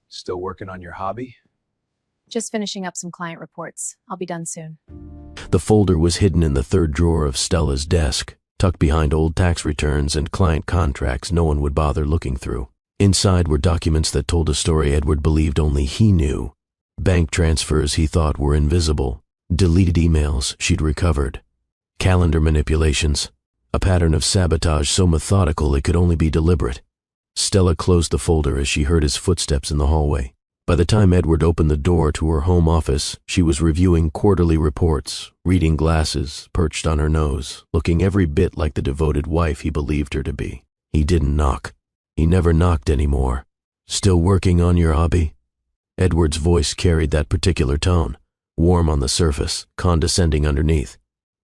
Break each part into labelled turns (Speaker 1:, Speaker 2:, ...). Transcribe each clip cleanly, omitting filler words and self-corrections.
Speaker 1: Still working on your hobby?
Speaker 2: Just finishing up some client reports. I'll be done soon.
Speaker 3: The folder was hidden in the third drawer of Stella's desk, tucked behind old tax returns and client contracts no one would bother looking through. Inside were documents that told a story Edward believed only he knew. Bank transfers he thought were invisible, deleted emails she'd recovered, calendar manipulations, a pattern of sabotage so methodical it could only be deliberate. Stella closed the folder as she heard his footsteps in the hallway. By the time Edward opened the door to her home office, she was reviewing quarterly reports, reading glasses perched on her nose, looking every bit like the devoted wife he believed her to be. He didn't knock. He never knocked anymore. "Still working on your hobby?" Edward's voice carried that particular tone, warm on the surface, condescending underneath.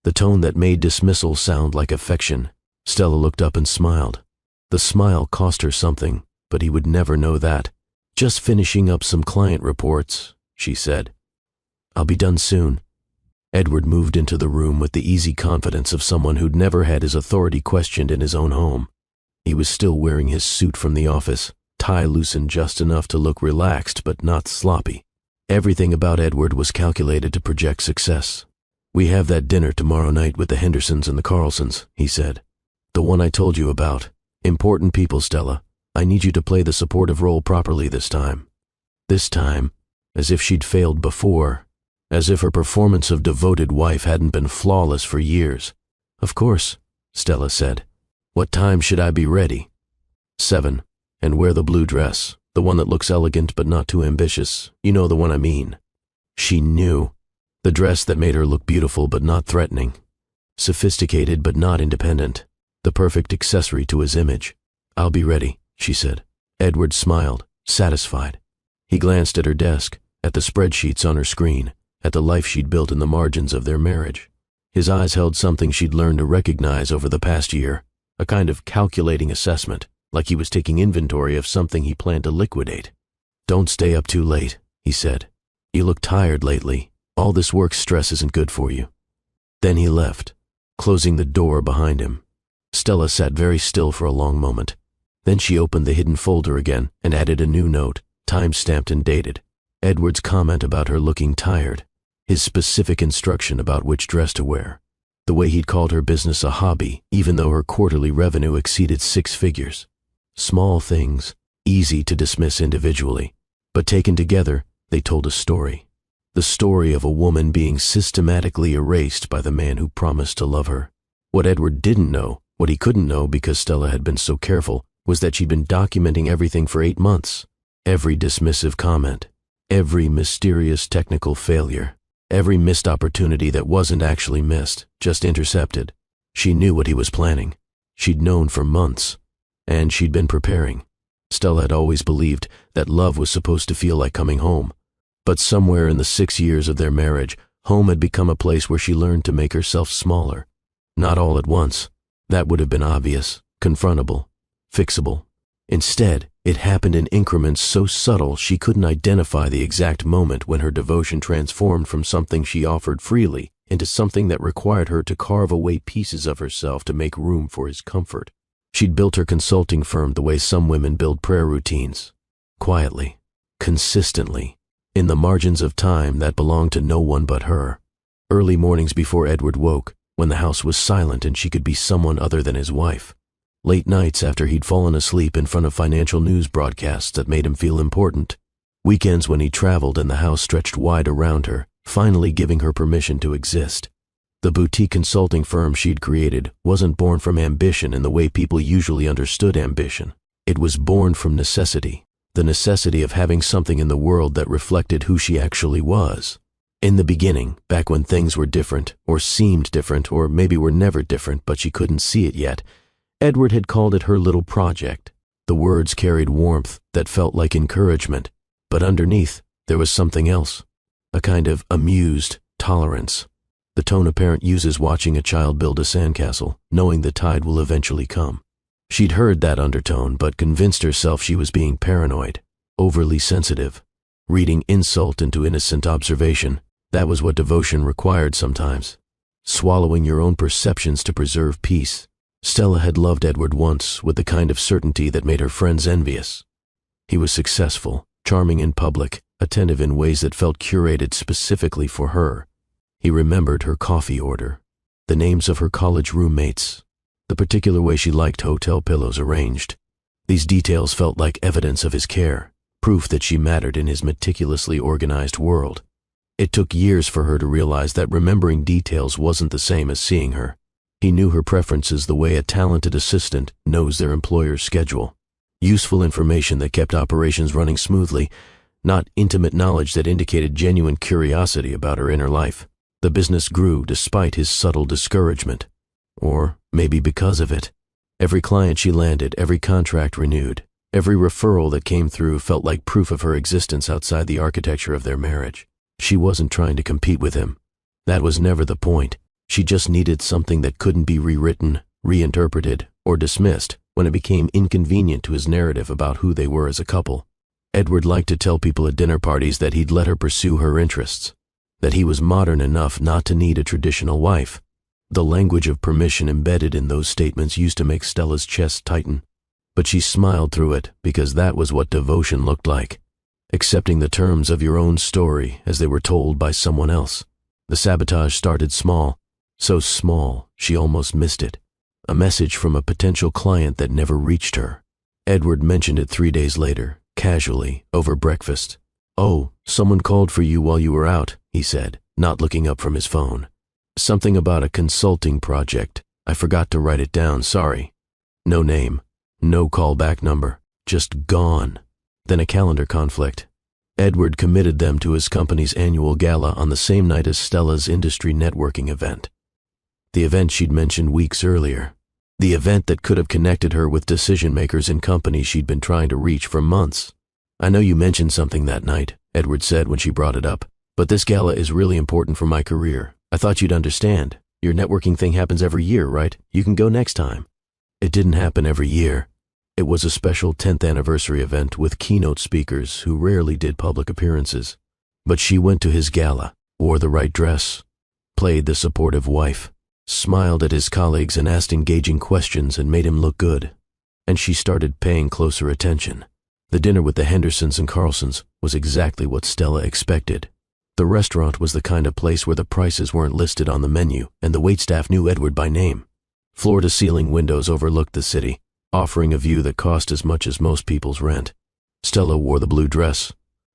Speaker 3: The tone that made dismissal sound like affection. Stella looked up and smiled. The smile cost her something, but he would never know that. "Just finishing up some client reports," she said. "I'll be done soon." Edward moved into the room with the easy confidence of someone who'd never had his authority questioned in his own home. He was still wearing his suit from the office, tie loosened just enough to look relaxed but not sloppy. Everything about Edward was calculated to project success. "We have that dinner tomorrow night with the Hendersons and the Carlsons," he said. "The one I told you about. Important people, Stella. I need you to play the supportive role properly this time." This time, as if she'd failed before, as if her performance of devoted wife hadn't been flawless for years. "Of course," Stella said. "What time should I be ready?" 7. And wear the blue dress, the one that looks elegant but not too ambitious. You know the one I mean. She knew. The dress that made her look beautiful but not threatening. Sophisticated but not independent. The perfect accessory to his image. "I'll be ready," she said. Edward smiled, satisfied. He glanced at her desk, at the spreadsheets on her screen, at the life she'd built in the margins of their marriage. His eyes held something she'd learned to recognize over the past year, a kind of calculating assessment, like he was taking inventory of something he planned to liquidate. "Don't stay up too late," he said. "You look tired lately. All this work stress isn't good for you." Then he left, closing the door behind him. Stella sat very still for a long moment. Then she opened the hidden folder again and added a new note, time-stamped and dated. Edward's comment about her looking tired. His specific instruction about which dress to wear. The way he'd called her business a hobby, even though her quarterly revenue exceeded 6 figures. Small things, easy to dismiss individually, but taken together, they told a story. The story of a woman being systematically erased by the man who promised to love her. What Edward didn't know, what he couldn't know because Stella had been so careful, was that she'd been documenting everything for 8 months. Every dismissive comment, every mysterious technical failure, every missed opportunity that wasn't actually missed, just intercepted. She knew what he was planning. She'd known for months. And she'd been preparing. Stella had always believed that love was supposed to feel like coming home. But somewhere in the 6 years of their marriage, home had become a place where she learned to make herself smaller. Not all at once. That would have been obvious, confrontable, fixable. Instead, it happened in increments so subtle she couldn't identify the exact moment when her devotion transformed from something she offered freely into something that required her to carve away pieces of herself to make room for his comfort. She'd built her consulting firm the way some women build prayer routines. Quietly, consistently, in the margins of time that belonged to no one but her. Early mornings before Edward woke, when the house was silent and she could be someone other than his wife. Late nights after he'd fallen asleep in front of financial news broadcasts that made him feel important. Weekends when he traveled and the house stretched wide around her, finally giving her permission to exist. The boutique consulting firm she'd created wasn't born from ambition in the way people usually understood ambition. It was born from necessity, the necessity of having something in the world that reflected who she actually was. In the beginning, back when things were different, or seemed different, or maybe were never different but she couldn't see it yet, Edward had called it her little project. The words carried warmth that felt like encouragement, but underneath there was something else, a kind of amused tolerance. The tone a parent uses watching a child build a sandcastle, knowing the tide will eventually come. She'd heard that undertone, but convinced herself she was being paranoid, overly sensitive, reading insult into innocent observation. That was what devotion required sometimes. Swallowing your own perceptions to preserve peace. Stella had loved Edward once with the kind of certainty that made her friends envious. He was successful, charming in public, attentive in ways that felt curated specifically for her. He remembered her coffee order, the names of her college roommates, the particular way she liked hotel pillows arranged. These details felt like evidence of his care, proof that she mattered in his meticulously organized world. It took years for her to realize that remembering details wasn't the same as seeing her. He knew her preferences the way a talented assistant knows their employer's schedule. Useful information that kept operations running smoothly, not intimate knowledge that indicated genuine curiosity about her inner life. The business grew despite his subtle discouragement. Or maybe because of it. Every client she landed, every contract renewed, every referral that came through felt like proof of her existence outside the architecture of their marriage. She wasn't trying to compete with him. That was never the point. She just needed something that couldn't be rewritten, reinterpreted, or dismissed when it became inconvenient to his narrative about who they were as a couple. Edward liked to tell people at dinner parties that he'd let her pursue her interests, that he was modern enough not to need a traditional wife. The language of permission embedded in those statements used to make Stella's chest tighten, but she smiled through it because that was what devotion looked like, accepting the terms of your own story as they were told by someone else. The sabotage started small, so small she almost missed it. A message from a potential client that never reached her. Edward mentioned it 3 days later, casually, over breakfast. "Oh, someone called for you while you were out," he said, not looking up from his phone. "Something about a consulting project. I forgot to write it down, sorry." No name, no callback number, just gone. Then a calendar conflict. Edward committed them to his company's annual gala on the same night as Stella's industry networking event. The event she'd mentioned weeks earlier. The event that could have connected her with decision-makers in companies she'd been trying to reach for months. "I know you mentioned something that night," Edward said when she brought it up, "but this gala is really important for my career. I thought you'd understand. Your networking thing happens every year, right? You can go next time." It didn't happen every year. It was a special 10th anniversary event with keynote speakers who rarely did public appearances. But she went to his gala, wore the right dress, played the supportive wife, smiled at his colleagues and asked engaging questions and made him look good. And she started paying closer attention. The dinner with the Hendersons and Carlsons was exactly what Stella expected. The restaurant was the kind of place where the prices weren't listed on the menu and the waitstaff knew Edward by name. Floor-to-ceiling windows overlooked the city, offering a view that cost as much as most people's rent. Stella wore the blue dress.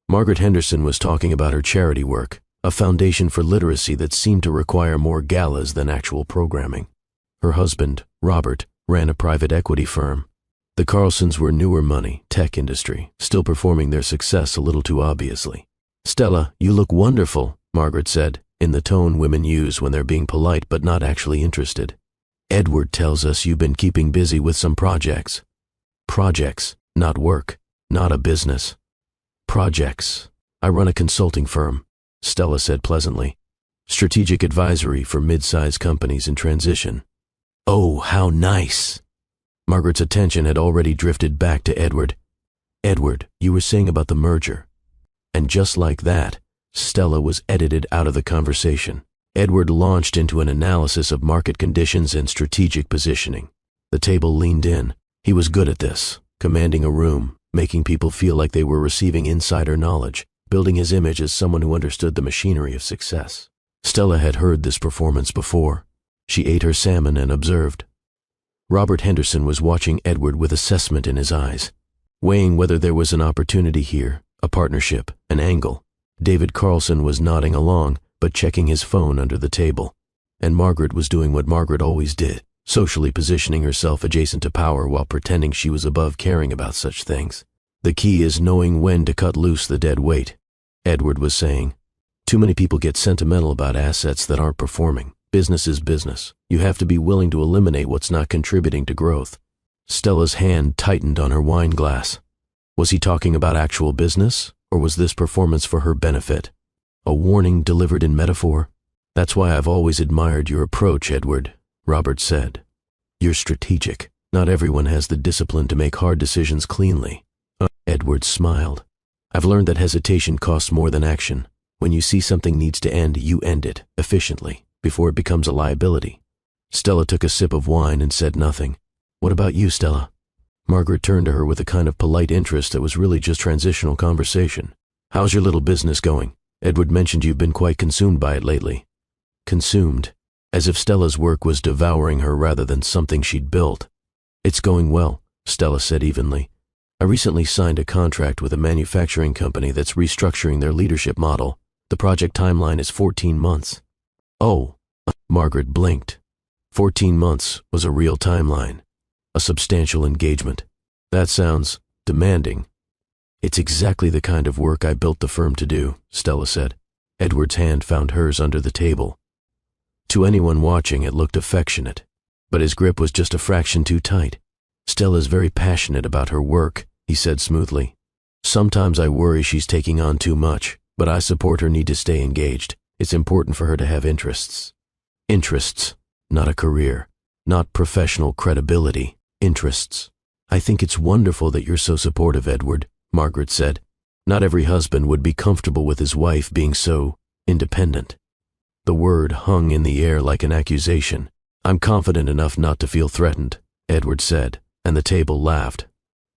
Speaker 3: Margaret Henderson was talking about her charity work, a foundation for literacy that seemed to require more galas than actual programming. Her husband, Robert, ran a private equity firm. The Carlsons were newer money, tech industry, still performing their success a little too obviously. "Stella, you look wonderful," Margaret said, in the tone women use when they're being polite but not actually interested. "Edward tells us you've been keeping busy with some projects." "Projects, not work, not a business." "Projects. I run a consulting firm," Stella said pleasantly. "Strategic advisory for mid-sized companies in transition." "Oh, how nice." Margaret's attention had already drifted back to Edward. "Edward, you were saying about the merger." And just like that, Stella was edited out of the conversation. Edward launched into an analysis of market conditions and strategic positioning. The table leaned in. He was good at this, commanding a room, making people feel like they were receiving insider knowledge, building his image as someone who understood the machinery of success. Stella had heard this performance before. She ate her salmon and observed. Robert Henderson was watching Edward with assessment in his eyes, weighing whether there was an opportunity here, a partnership, an angle. David Carlson was nodding along, but checking his phone under the table. And Margaret was doing what Margaret always did, socially positioning herself adjacent to power while pretending she was above caring about such things. "The key is knowing when to cut loose the dead weight," Edward was saying. "Too many people get sentimental about assets that aren't performing. Business is business. You have to be willing to eliminate what's not contributing to growth." Stella's hand tightened on her wine glass. Was he talking about actual business, or was this performance for her benefit? A warning delivered in metaphor? "That's why I've always admired your approach, Edward," Robert said. "You're strategic. Not everyone has the discipline to make hard decisions cleanly." Edward smiled. "I've learned that hesitation costs more than action. When you see something needs to end, you end it, efficiently, before it becomes a liability." Stella took a sip of wine and said nothing. "What about you, Stella?" Margaret turned to her with a kind of polite interest that was really just transitional conversation. "How's your little business going? Edward mentioned you've been quite consumed by it lately." Consumed, as if Stella's work was devouring her rather than something she'd built. "It's going well," Stella said evenly. "I recently signed a contract with a manufacturing company that's restructuring their leadership model. The project timeline is 14 months. "Oh," Margaret blinked. 14 months was a real timeline. A substantial engagement. "That sounds demanding." "It's exactly the kind of work I built the firm to do," Stella said. Edward's hand found hers under the table. To anyone watching, it looked affectionate, but his grip was just a fraction too tight. "Stella's very passionate about her work," he said smoothly. "Sometimes I worry she's taking on too much, but I support her need to stay engaged. It's important for her to have interests." Interests, not a career, not professional credibility. Interests. "I think it's wonderful that you're so supportive, Edward," Margaret said. "Not every husband would be comfortable with his wife being so independent." The word hung in the air like an accusation. "I'm confident enough not to feel threatened," Edward said, and the table laughed.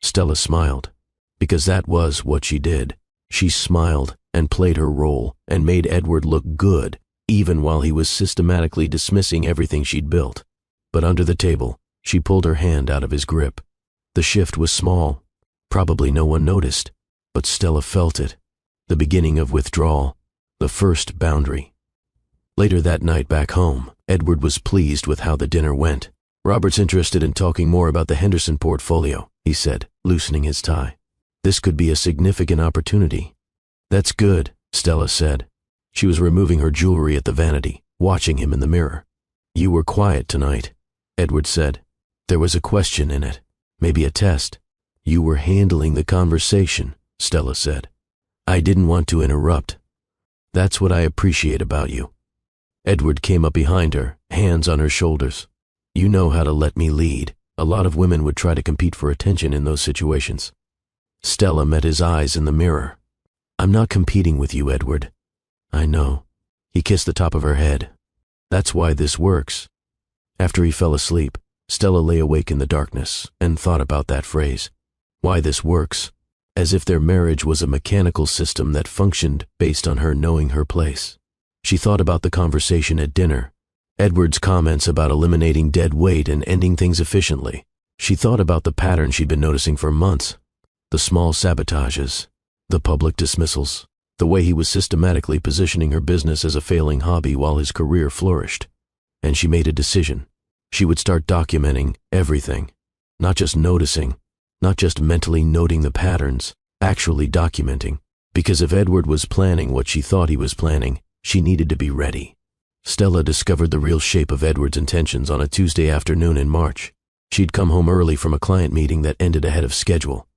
Speaker 3: Stella smiled, because that was what she did. She smiled and played her role and made Edward look good, even while he was systematically dismissing everything she'd built. But under the table, she pulled her hand out of his grip. The shift was small. Probably no one noticed, but Stella felt it. The beginning of withdrawal. The first boundary. Later that night back home, Edward was pleased with how the dinner went. "Robert's interested in talking more about the Henderson portfolio," he said, loosening his tie. "This could be a significant opportunity." "That's good," Stella said. She was removing her jewelry at the vanity, watching him in the mirror. "You were quiet tonight," Edward said. "There was a question in it, maybe a test." "You were handling the conversation," Stella said. "I didn't want to interrupt. That's what I appreciate about you." Edward came up behind her, hands on her shoulders. "You know how to let me lead. A lot of women would try to compete for attention in those situations." Stella met his eyes in the mirror. "I'm not competing with you, Edward." "I know." He kissed the top of her head. "That's why this works." After he fell asleep, Stella lay awake in the darkness and thought about that phrase. Why this works, as if their marriage was a mechanical system that functioned based on her knowing her place. She thought about the conversation at dinner, Edward's comments about eliminating dead weight and ending things efficiently. She thought about the pattern she'd been noticing for months. The small sabotages, the public dismissals, the way he was systematically positioning her business as a failing hobby while his career flourished. And she made a decision. She would start documenting everything, not just noticing, not just mentally noting the patterns, actually documenting. Because if Edward was planning what she thought he was planning, she needed to be ready. Stella discovered the real shape of Edward's intentions on a Tuesday afternoon in March. She'd come home early from a client meeting that ended ahead of schedule.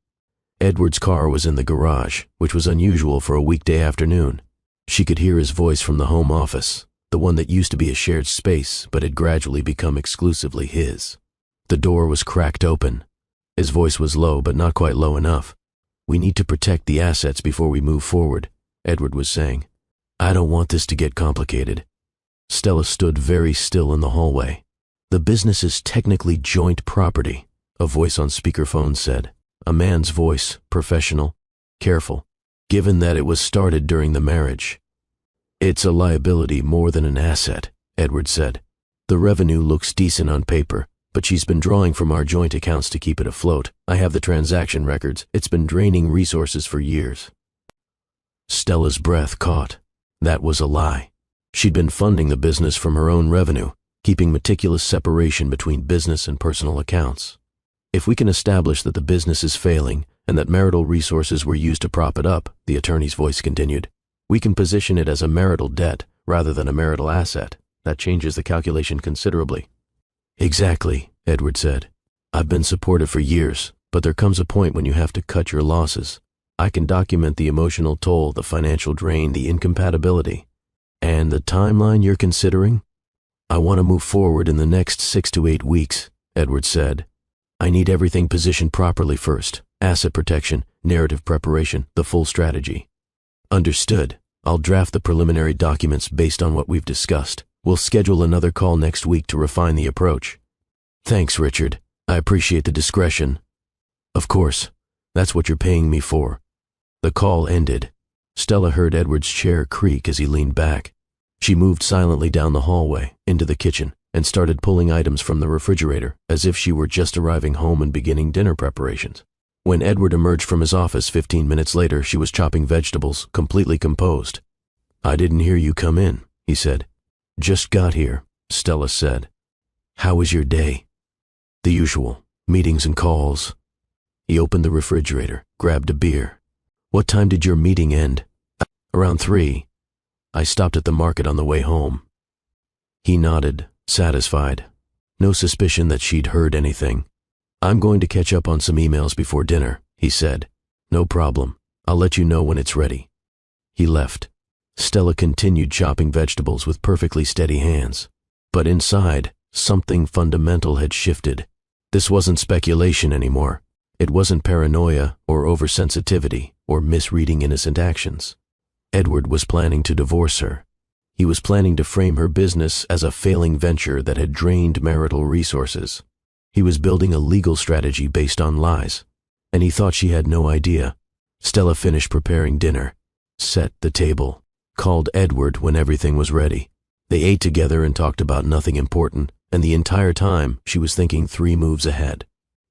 Speaker 3: Edward's car was in the garage, which was unusual for a weekday afternoon. She could hear his voice from the home office, the one that used to be a shared space but had gradually become exclusively his. The door was cracked open. His voice was low, but not quite low enough. "We need to protect the assets before we move forward," Edward was saying. "I don't want this to get complicated." Stella stood very still in the hallway. "The business is technically joint property," a voice on speakerphone said. A man's voice, professional, careful, given that it was started during the marriage. "It's a liability more than an asset," Edward said. "The revenue looks decent on paper, but she's been drawing from our joint accounts to keep it afloat. I have the transaction records. It's been draining resources for years." Stella's breath caught. That was a lie. She'd been funding the business from her own revenue, keeping meticulous separation between business and personal accounts. "If we can establish that the business is failing and that marital resources were used to prop it up," the attorney's voice continued, "we can position it as a marital debt rather than a marital asset. That changes the calculation considerably." "Exactly," Edward said. "I've been supportive for years, but there comes a point when you have to cut your losses. I can document the emotional toll, the financial drain, the incompatibility. And the timeline you're considering? I want to move forward in the next 6 to 8 weeks, Edward said. I need everything positioned properly first. Asset protection, narrative preparation, the full strategy." "Understood. I'll draft the preliminary documents based on what we've discussed. We'll schedule another call next week to refine the approach." "Thanks, Richard. I appreciate the discretion." Of course. That's what you're paying me for. The call ended. Stella heard Edward's chair creak as he leaned back. She moved silently down the hallway, into the kitchen, and started pulling items from the refrigerator as if she were just arriving home and beginning dinner preparations. When Edward emerged from his office 15 minutes later, she was chopping vegetables, completely composed. "I didn't hear you come in," he said. "Just got here," Stella said. "How was your day?" "The usual. Meetings and calls." He opened the refrigerator, grabbed a beer. "What time did your meeting end?" "Around 3. I stopped at the market on the way home." He nodded, satisfied. No suspicion that she'd heard anything. "I'm going to catch up on some emails before dinner," he said. "No problem. I'll let you know when it's ready." He left. Stella continued chopping vegetables with perfectly steady hands. But inside, something fundamental had shifted. This wasn't speculation anymore. It wasn't paranoia or oversensitivity or misreading innocent actions. Edward was planning to divorce her. He was planning to frame her business as a failing venture that had drained marital resources. He was building a legal strategy based on lies, and he thought she had no idea. Stella finished preparing dinner, set the table, called Edward when everything was ready. They ate together and talked about nothing important, and the entire time she was thinking 3 moves ahead.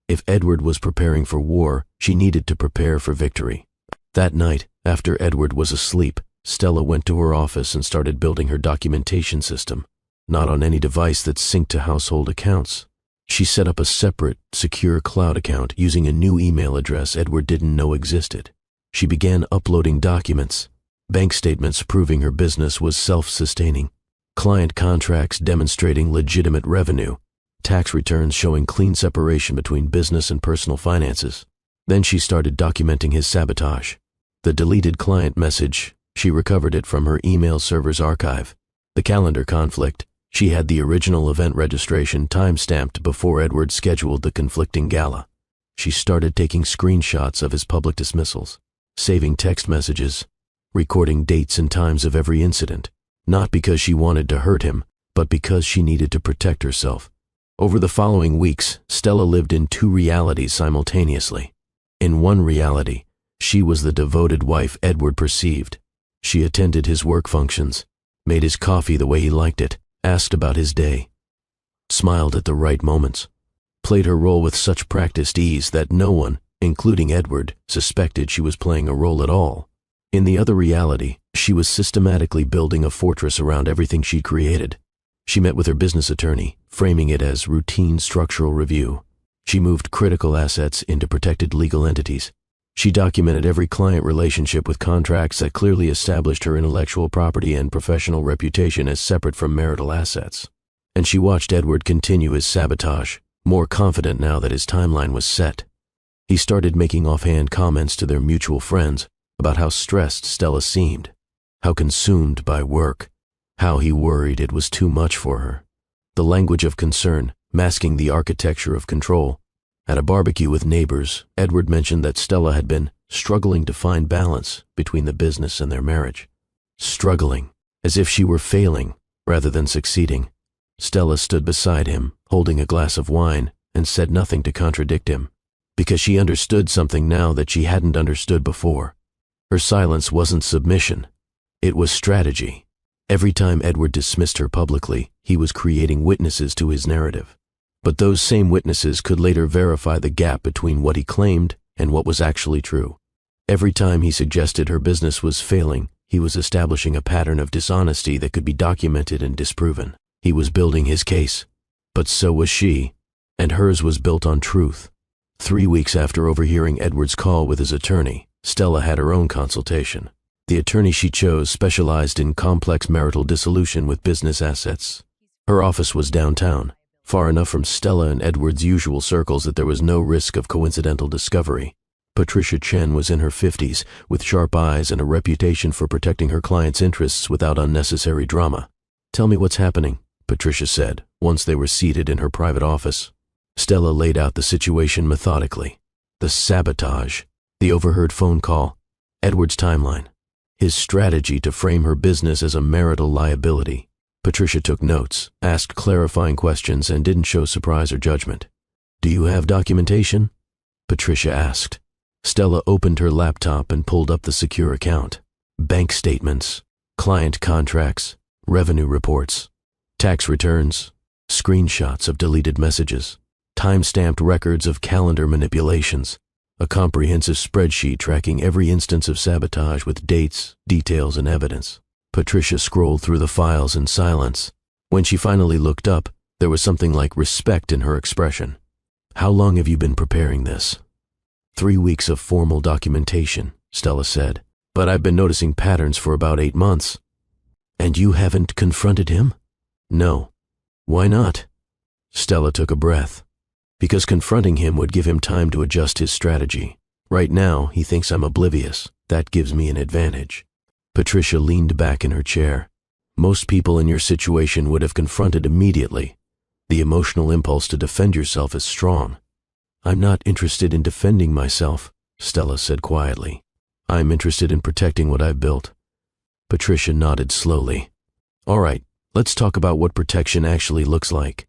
Speaker 3: If Edward was preparing for war, she needed to prepare for victory. That night, after Edward was asleep, Stella went to her office and started building her documentation system, not on any device that synced to household accounts. She set up a separate, secure cloud account using a new email address Edward didn't know existed. She began uploading documents, bank statements proving her business was self-sustaining, client contracts demonstrating legitimate revenue, tax returns showing clean separation between business and personal finances. Then she started documenting his sabotage. The deleted client message, she recovered it from her email server's archive. The calendar conflict, she had the original event registration time-stamped before Edward scheduled the conflicting gala. She started taking screenshots of his public dismissals, saving text messages, recording dates and times of every incident, not because she wanted to hurt him, but because she needed to protect herself. Over the following weeks, Stella lived in 2 realities simultaneously. In one reality, she was the devoted wife Edward perceived. She attended his work functions, made his coffee the way he liked it, asked about his day, smiled at the right moments, played her role with such practiced ease that no one, including Edward, suspected she was playing a role at all. In the other reality, she was systematically building a fortress around everything she created. She met with her business attorney, framing it as routine structural review. She moved critical assets into protected legal entities. She documented every client relationship with contracts that clearly established her intellectual property and professional reputation as separate from marital assets. And she watched Edward continue his sabotage, more confident now that his timeline was set. He started making offhand comments to their mutual friends about how stressed Stella seemed, how consumed by work, how he worried it was too much for her. The language of concern, masking the architecture of control. At a barbecue with neighbors, Edward mentioned that Stella had been struggling to find balance between the business and their marriage. Struggling, as if she were failing rather than succeeding. Stella stood beside him, holding a glass of wine, and said nothing to contradict him, because she understood something now that she hadn't understood before. Her silence wasn't submission. It was strategy. Every time Edward dismissed her publicly, he was creating witnesses to his narrative. But those same witnesses could later verify the gap between what he claimed and what was actually true. Every time he suggested her business was failing, he was establishing a pattern of dishonesty that could be documented and disproven. He was building his case. But so was she, and hers was built on truth. 3 weeks after overhearing Edward's call with his attorney, Stella had her own consultation. The attorney she chose specialized in complex marital dissolution with business assets. Her office was downtown, far enough from Stella and Edward's usual circles that there was no risk of coincidental discovery. Patricia Chen was in her 50s, with sharp eyes and a reputation for protecting her clients' interests without unnecessary drama. "Tell me what's happening," Patricia said, once they were seated in her private office. Stella laid out the situation methodically. The sabotage, the overheard phone call, Edward's timeline, his strategy to frame her business as a marital liability. Patricia took notes, asked clarifying questions, and didn't show surprise or judgment. "Do you have documentation?" Patricia asked. Stella opened her laptop and pulled up the secure account. Bank statements, client contracts, revenue reports, tax returns, screenshots of deleted messages, time-stamped records of calendar manipulations, a comprehensive spreadsheet tracking every instance of sabotage with dates, details, and evidence. Patricia scrolled through the files in silence. When she finally looked up, there was something like respect in her expression. "How long have you been preparing this?" 3 weeks of formal documentation, Stella said. "But I've been noticing patterns for about 8 months. "And you haven't confronted him?" "No." "Why not?" Stella took a breath. "Because confronting him would give him time to adjust his strategy. Right now, he thinks I'm oblivious. That gives me an advantage." Patricia leaned back in her chair. "Most people in your situation would have confronted immediately. The emotional impulse to defend yourself is strong." "I'm not interested in defending myself," Stella said quietly. "I'm interested in protecting what I've built." Patricia nodded slowly. "All right, let's talk about what protection actually looks like."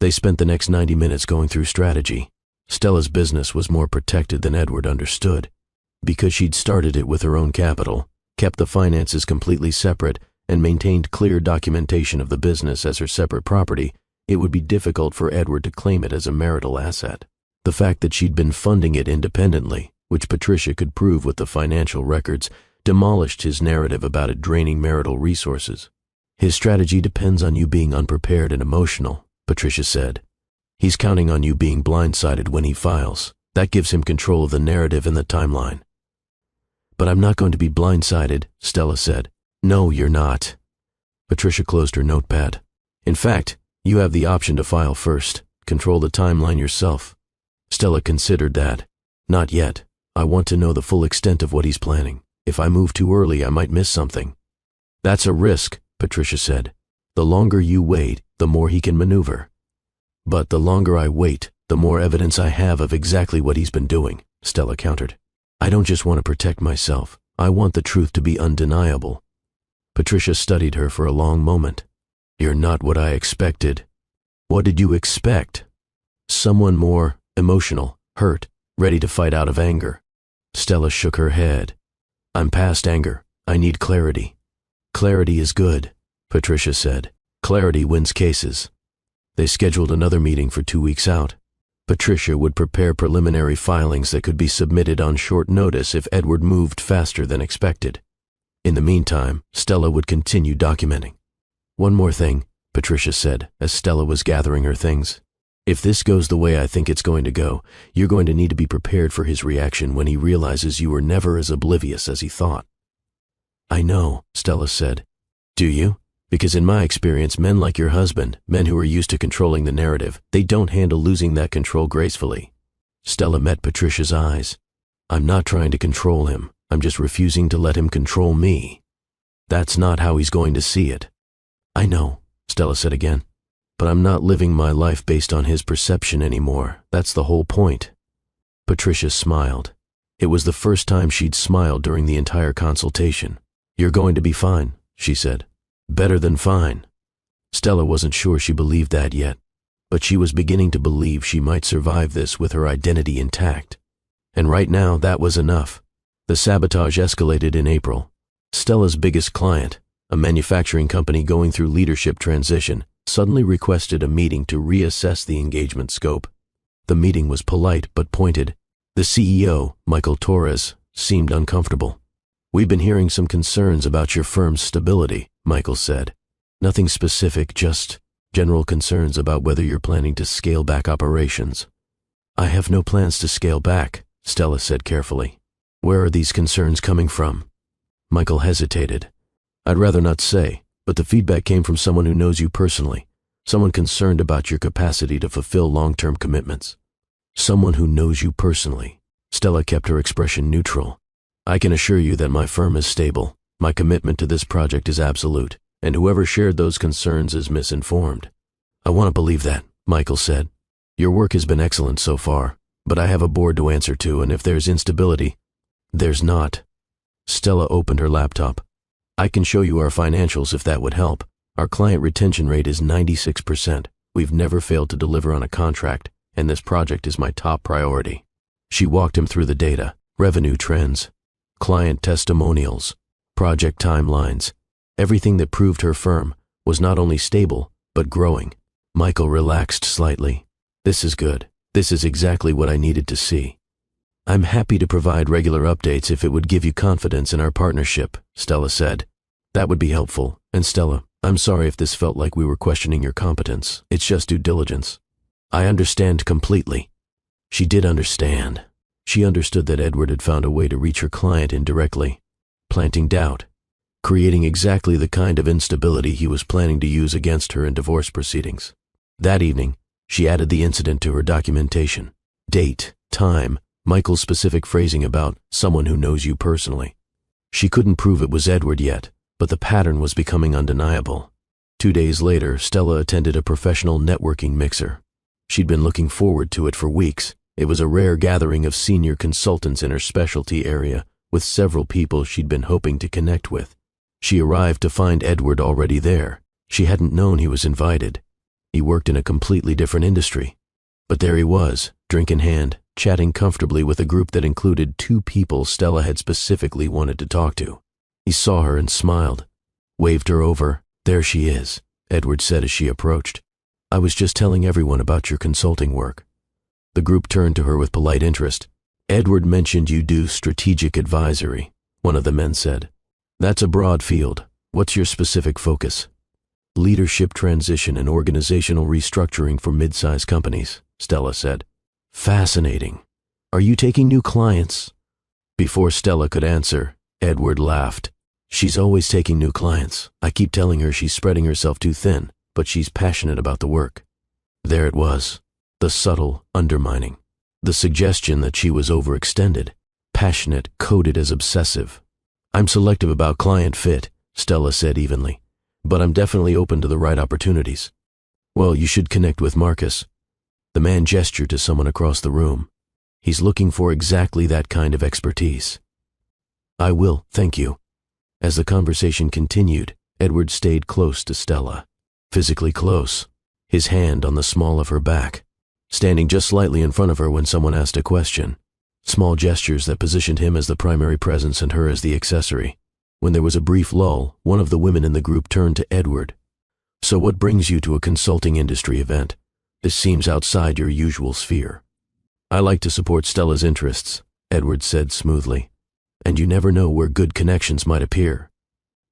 Speaker 3: They spent the next 90 minutes going through strategy. Stella's business was more protected than Edward understood. Because she'd started it with her own capital, kept the finances completely separate, and maintained clear documentation of the business as her separate property, it would be difficult for Edward to claim it as a marital asset. The fact that she'd been funding it independently, which Patricia could prove with the financial records, demolished his narrative about it draining marital resources. "His strategy depends on you being unprepared and emotional," Patricia said. "He's counting on you being blindsided when he files. That gives him control of the narrative and the timeline." "But I'm not going to be blindsided," Stella said. "No, you're not." Patricia closed her notepad. "In fact, you have the option to file first, control the timeline yourself." Stella considered that. "Not yet. I want to know the full extent of what he's planning. If I move too early, I might miss something." "That's a risk," Patricia said. "The longer you wait, the more he can maneuver." "But the longer I wait, the more evidence I have of exactly what he's been doing," Stella countered. "I don't just want to protect myself. I want the truth to be undeniable." Patricia studied her for a long moment. "You're not what I expected." "What did you expect?" "Someone more emotional, hurt, ready to fight out of anger." Stella shook her head. "I'm past anger. I need clarity." "Clarity is good," Patricia said. "Clarity wins cases." They scheduled another meeting for 2 weeks out. Patricia would prepare preliminary filings that could be submitted on short notice if Edward moved faster than expected. In the meantime, Stella would continue documenting. "One more thing," Patricia said, as Stella was gathering her things. "If this goes the way I think it's going to go, you're going to need to be prepared for his reaction when he realizes you were never as oblivious as he thought." "I know," Stella said. "Do you? Because in my experience, men like your husband, men who are used to controlling the narrative, they don't handle losing that control gracefully." Stella met Patricia's eyes. "I'm not trying to control him. I'm just refusing to let him control me." "That's not how he's going to see it." "I know," Stella said again. "But I'm not living my life based on his perception anymore. That's the whole point." Patricia smiled. It was the first time she'd smiled during the entire consultation. "You're going to be fine," she said. "Better than fine." Stella wasn't sure she believed that yet, but she was beginning to believe she might survive this with her identity intact. And right now, that was enough. The sabotage escalated in April. Stella's biggest client, a manufacturing company going through leadership transition, suddenly requested a meeting to reassess the engagement scope. The meeting was polite but pointed. The CEO, Michael Torres, seemed uncomfortable. "We've been hearing some concerns about your firm's stability," Michael said. "Nothing specific, just general concerns about whether you're planning to scale back operations." "I have no plans to scale back," Stella said carefully. "Where are these concerns coming from?" Michael hesitated. "I'd rather not say, but the feedback came from someone who knows you personally, someone concerned about your capacity to fulfill long-term commitments." "Someone who knows you personally." Stella kept her expression neutral. "I can assure you that my firm is stable. My commitment to this project is absolute, and whoever shared those concerns is misinformed." "I want to believe that," Michael said. "Your work has been excellent so far, but I have a board to answer to, and if there's instability—" "There's not." Stella opened her laptop. "I can show you our financials if that would help. Our client retention rate is 96%. We've never failed to deliver on a contract, and this project is my top priority." She walked him through the data, revenue trends, client testimonials, project timelines, everything that proved her firm was not only stable, but growing. Michael relaxed slightly. This is good. This is exactly what I needed to see. I'm happy to provide regular updates if it would give you confidence in our partnership, Stella said. That would be helpful. And Stella, I'm sorry if this felt like we were questioning your competence. It's just due diligence. I understand completely. She did understand. She understood that Edward had found a way to reach her client indirectly, planting doubt, creating exactly the kind of instability he was planning to use against her in divorce proceedings. That evening, she added the incident to her documentation. Date, time, Michael's specific phrasing about someone who knows you personally. She couldn't prove it was Edward yet, but the pattern was becoming undeniable. 2 days later, Stella attended a professional networking mixer. She'd been looking forward to it for weeks. It was a rare gathering of senior consultants in her specialty area, with several people she'd been hoping to connect with. She arrived to find Edward already there. She hadn't known he was invited. He worked in a completely different industry. But there he was, drink in hand, chatting comfortably with a group that included 2 people Stella had specifically wanted to talk to. He saw her and smiled, waved her over. There she is, Edward said as she approached. I was just telling everyone about your consulting work. The group turned to her with polite interest. Edward mentioned you do strategic advisory, one of the men said. That's a broad field. What's your specific focus? Leadership transition and organizational restructuring for mid-sized companies, Stella said. Fascinating. Are you taking new clients? Before Stella could answer, Edward laughed. She's always taking new clients. I keep telling her she's spreading herself too thin, but she's passionate about the work. There it was, the subtle undermining, the suggestion that she was overextended, passionate, coded as obsessive. I'm selective about client fit, Stella said evenly, but I'm definitely open to the right opportunities. Well, you should connect with Marcus. The man gestured to someone across the room. He's looking for exactly that kind of expertise. I will, thank you. As the conversation continued, Edward stayed close to Stella, physically close, his hand on the small of her back, standing just slightly in front of her when someone asked a question. Small gestures that positioned him as the primary presence and her as the accessory. When there was a brief lull, one of the women in the group turned to Edward. So what brings you to a consulting industry event? This seems outside your usual sphere. I like to support Stella's interests, Edward said smoothly. And you never know where good connections might appear.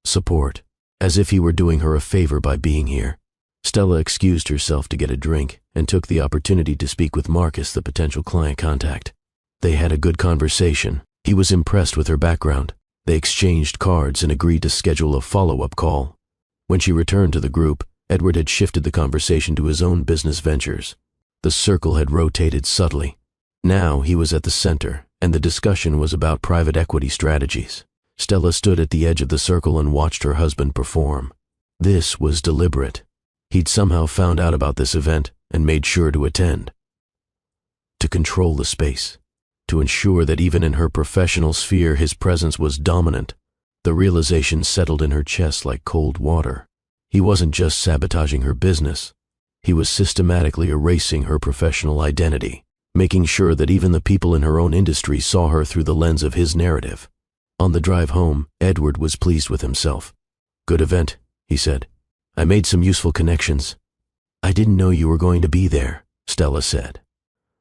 Speaker 3: Support, as if he were doing her a favor by being here. Stella excused herself to get a drink and took the opportunity to speak with Marcus, the potential client contact. They had a good conversation. He was impressed with her background. They exchanged cards and agreed to schedule a follow-up call. When she returned to the group, Edward had shifted the conversation to his own business ventures. The circle had rotated subtly. Now he was at the center, and the discussion was about private equity strategies. Stella stood at the edge of the circle and watched her husband perform. This was deliberate. He'd somehow found out about this event and made sure to attend. To control the space, to ensure that even in her professional sphere his presence was dominant. The realization settled in her chest like cold water. He wasn't just sabotaging her business. He was systematically erasing her professional identity, making sure that even the people in her own industry saw her through the lens of his narrative. On the drive home, Edward was pleased with himself. Good event, he said. I made some useful connections. I didn't know you were going to be there, Stella said.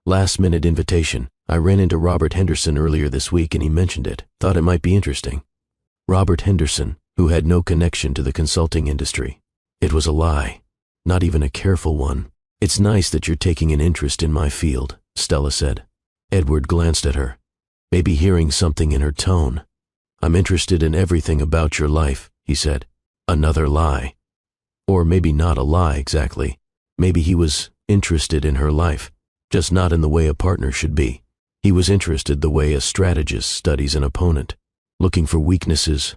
Speaker 3: Last-minute invitation. I ran into Robert Henderson earlier this week and he mentioned it. Thought it might be interesting. Robert Henderson, who had no connection to the consulting industry. It was a lie. Not even a careful one. It's nice that you're taking an interest in my field, Stella said. Edward glanced at her, maybe hearing something in her tone. I'm interested in everything about your life, he said. Another lie. Or maybe not a lie exactly. Maybe he was interested in her life, just not in the way a partner should be. He was interested the way a strategist studies an opponent, looking for weaknesses,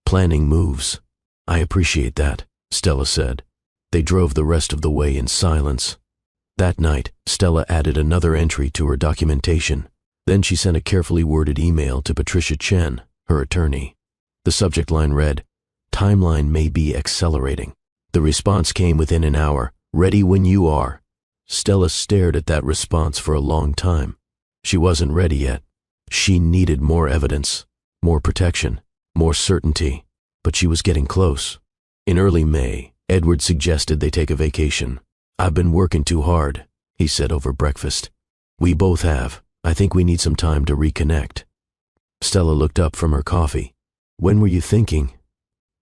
Speaker 3: planning moves. I appreciate that, Stella said. They drove the rest of the way in silence. That night, Stella added another entry to her documentation. Then she sent a carefully worded email to Patricia Chen, her attorney. The subject line read, "Timeline may be accelerating." The response came within an hour. "Ready when you are." Stella stared at that response for a long time. She wasn't ready yet. She needed more evidence, more protection, more certainty, but she was getting close. In early May, Edward suggested they take a vacation. "I've been working too hard," he said over breakfast. "We both have. I think we need some time to reconnect." Stella looked up from her coffee. "When were you thinking?"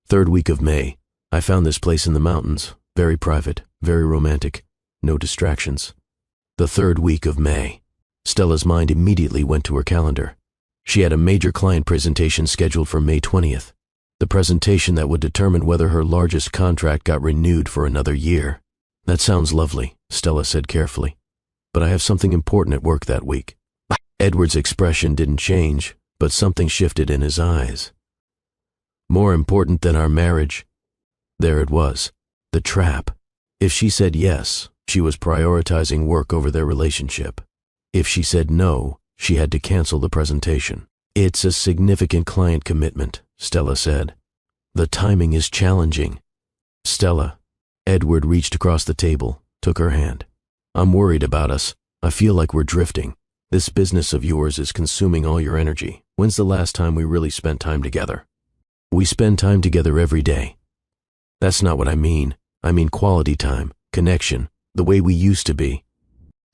Speaker 3: "Third week of May. I found this place in the mountains. Very private, very romantic. No distractions." The third week of May. Stella's mind immediately went to her calendar. She had a major client presentation scheduled for May 20th. The presentation that would determine whether her largest contract got renewed for another year. "That sounds lovely," Stella said carefully. "But I have something important at work that week." Edward's expression didn't change, but something shifted in his eyes. "More important than our marriage?" There it was, the trap. If she said yes, she was prioritizing work over their relationship. If she said no, she had to cancel the presentation. "It's a significant client commitment," Stella said. "The timing is challenging." "Stella," Edward reached across the table, took her hand. "I'm worried about us. I feel like we're drifting. This business of yours is consuming all your energy. When's the last time we really spent time together?" "We spend time together every day." "That's not what I mean. I mean quality time, connection, the way we used to be."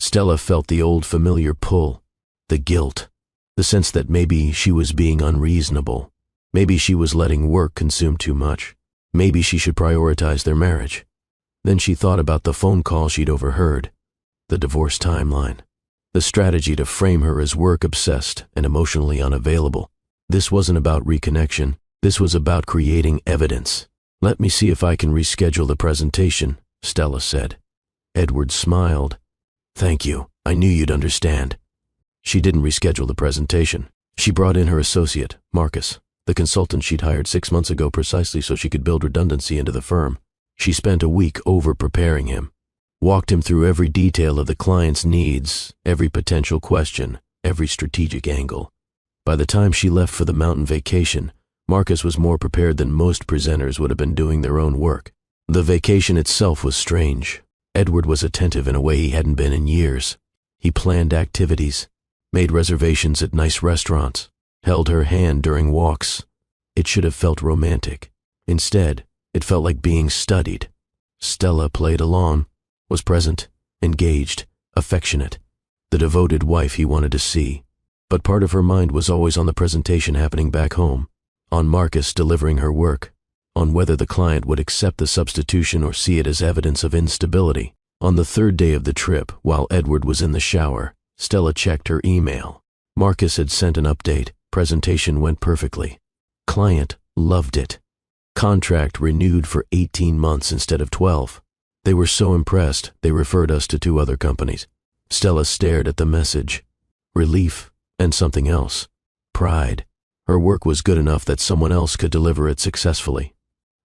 Speaker 3: Stella felt the old familiar pull, the guilt, the sense that maybe she was being unreasonable. Maybe she was letting work consume too much. Maybe she should prioritize their marriage. Then she thought about the phone call she'd overheard, the divorce timeline, the strategy to frame her as work-obsessed and emotionally unavailable. This wasn't about reconnection. This was about creating evidence. "Let me see if I can reschedule the presentation," Stella said. Edward smiled. "Thank you. I knew you'd understand." She didn't reschedule the presentation. She brought in her associate, Marcus, the consultant she'd hired 6 months ago precisely so she could build redundancy into the firm. She spent a week over-preparing him, walked him through every detail of the client's needs, every potential question, every strategic angle. By the time she left for the mountain vacation, Marcus was more prepared than most presenters would have been doing their own work. The vacation itself was strange. Edward was attentive in a way he hadn't been in years. He planned activities, made reservations at nice restaurants, held her hand during walks. It should have felt romantic. Instead, it felt like being studied. Stella played along, was present, engaged, affectionate, the devoted wife he wanted to see. But part of her mind was always on the presentation happening back home, on Marcus delivering her work, on whether the client would accept the substitution or see it as evidence of instability. On the third day of the trip, while Edward was in the shower, Stella checked her email. Marcus had sent an update. Presentation went perfectly. Client loved it. Contract renewed for 18 months instead of 12. They were so impressed, they referred us to 2 other companies. Stella stared at the message. Relief and something else. Pride. Her work was good enough that someone else could deliver it successfully.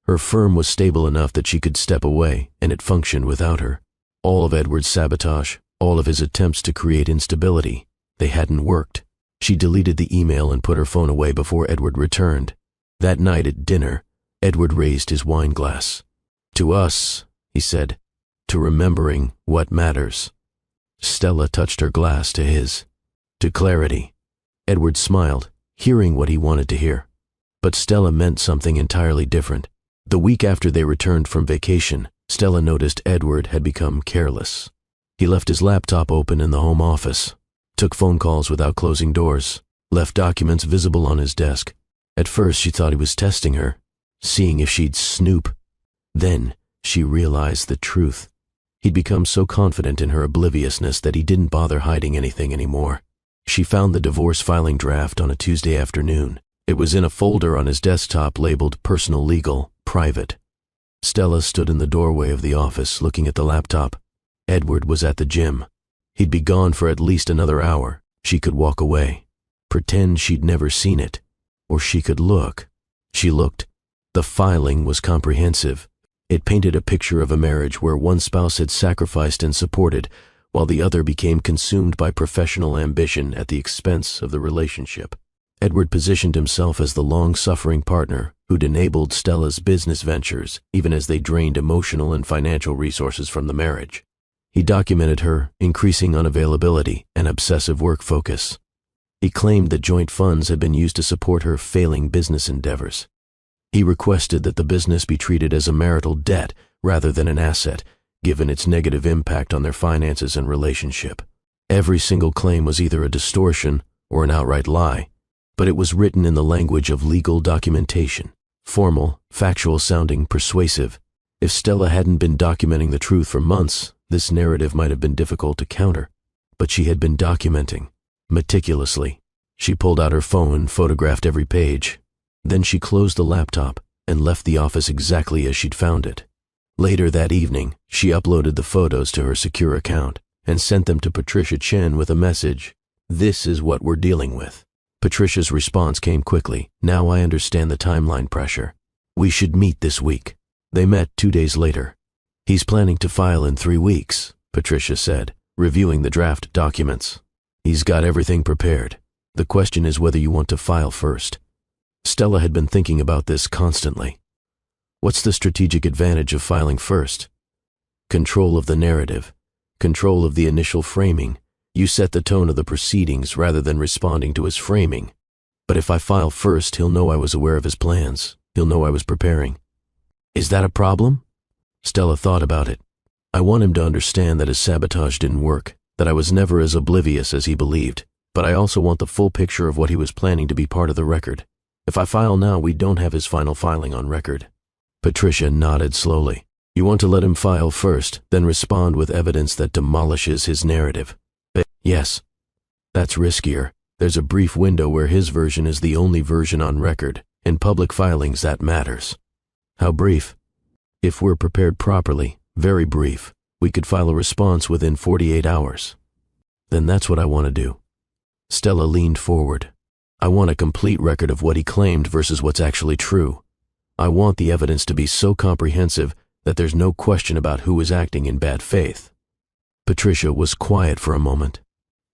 Speaker 3: Her firm was stable enough that she could step away, and it functioned without her. All of Edward's sabotage, all of his attempts to create instability, they hadn't worked. She deleted the email and put her phone away before Edward returned. That night at dinner, Edward raised his wine glass. "To us," he said, "to remembering what matters." Stella touched her glass to his. "To clarity." Edward smiled, hearing what he wanted to hear. But Stella meant something entirely different. The week after they returned from vacation, Stella noticed Edward had become careless. He left his laptop open in the home office, took phone calls without closing doors, left documents visible on his desk. At first she thought he was testing her, seeing if she'd snoop. Then she realized the truth. He'd become so confident in her obliviousness that he didn't bother hiding anything anymore. She found the divorce filing draft on a Tuesday afternoon. It was in a folder on his desktop labeled Personal Legal, Private. Stella stood in the doorway of the office looking at the laptop. Edward was at the gym. He'd be gone for at least another hour. She could walk away, pretend she'd never seen it, or she could look. She looked. The filing was comprehensive. It painted a picture of a marriage where one spouse had sacrificed and supported, while the other became consumed by professional ambition at the expense of the relationship. Edward positioned himself as the long-suffering partner who'd enabled Stella's business ventures even as they drained emotional and financial resources from the marriage. He documented her increasing unavailability and obsessive work focus. He claimed that joint funds had been used to support her failing business endeavors. He requested that the business be treated as a marital debt rather than an asset, given its negative impact on their finances and relationship. Every single claim was either a distortion or an outright lie, but it was written in the language of legal documentation, formal, factual-sounding, persuasive. If Stella hadn't been documenting the truth for months, this narrative might have been difficult to counter. But she had been documenting, meticulously. She pulled out her phone and photographed every page. Then she closed the laptop and left the office exactly as she'd found it. Later that evening, she uploaded the photos to her secure account and sent them to Patricia Chen with a message. "This is what we're dealing with." Patricia's response came quickly. "Now I understand the timeline pressure. We should meet this week." They met 2 days later. "He's planning to file in 3 weeks, Patricia said, reviewing the draft documents. "He's got everything prepared. The question is whether you want to file first." Stella had been thinking about this constantly. What's the strategic advantage of filing first? Control of the narrative. Control of the initial framing. You set the tone of the proceedings rather than responding to his framing. But if I file first, he'll know I was aware of his plans. He'll know I was preparing. Is that a problem? Stella thought about it. I want him to understand that his sabotage didn't work, that I was never as oblivious as he believed, but I also want the full picture of what he was planning to be part of the record. If I file now, we don't have his final filing on record. Patricia nodded slowly. You want to let him file first, then respond with evidence that demolishes his narrative. Yes. That's riskier. There's a brief window where his version is the only version on record. In public filings, that matters. How brief? If we're prepared properly, very brief, we could file a response within 48 hours. Then that's what I want to do. Stella leaned forward. I want a complete record of what he claimed versus what's actually true. I want the evidence to be so comprehensive that there's no question about who is acting in bad faith. Patricia was quiet for a moment.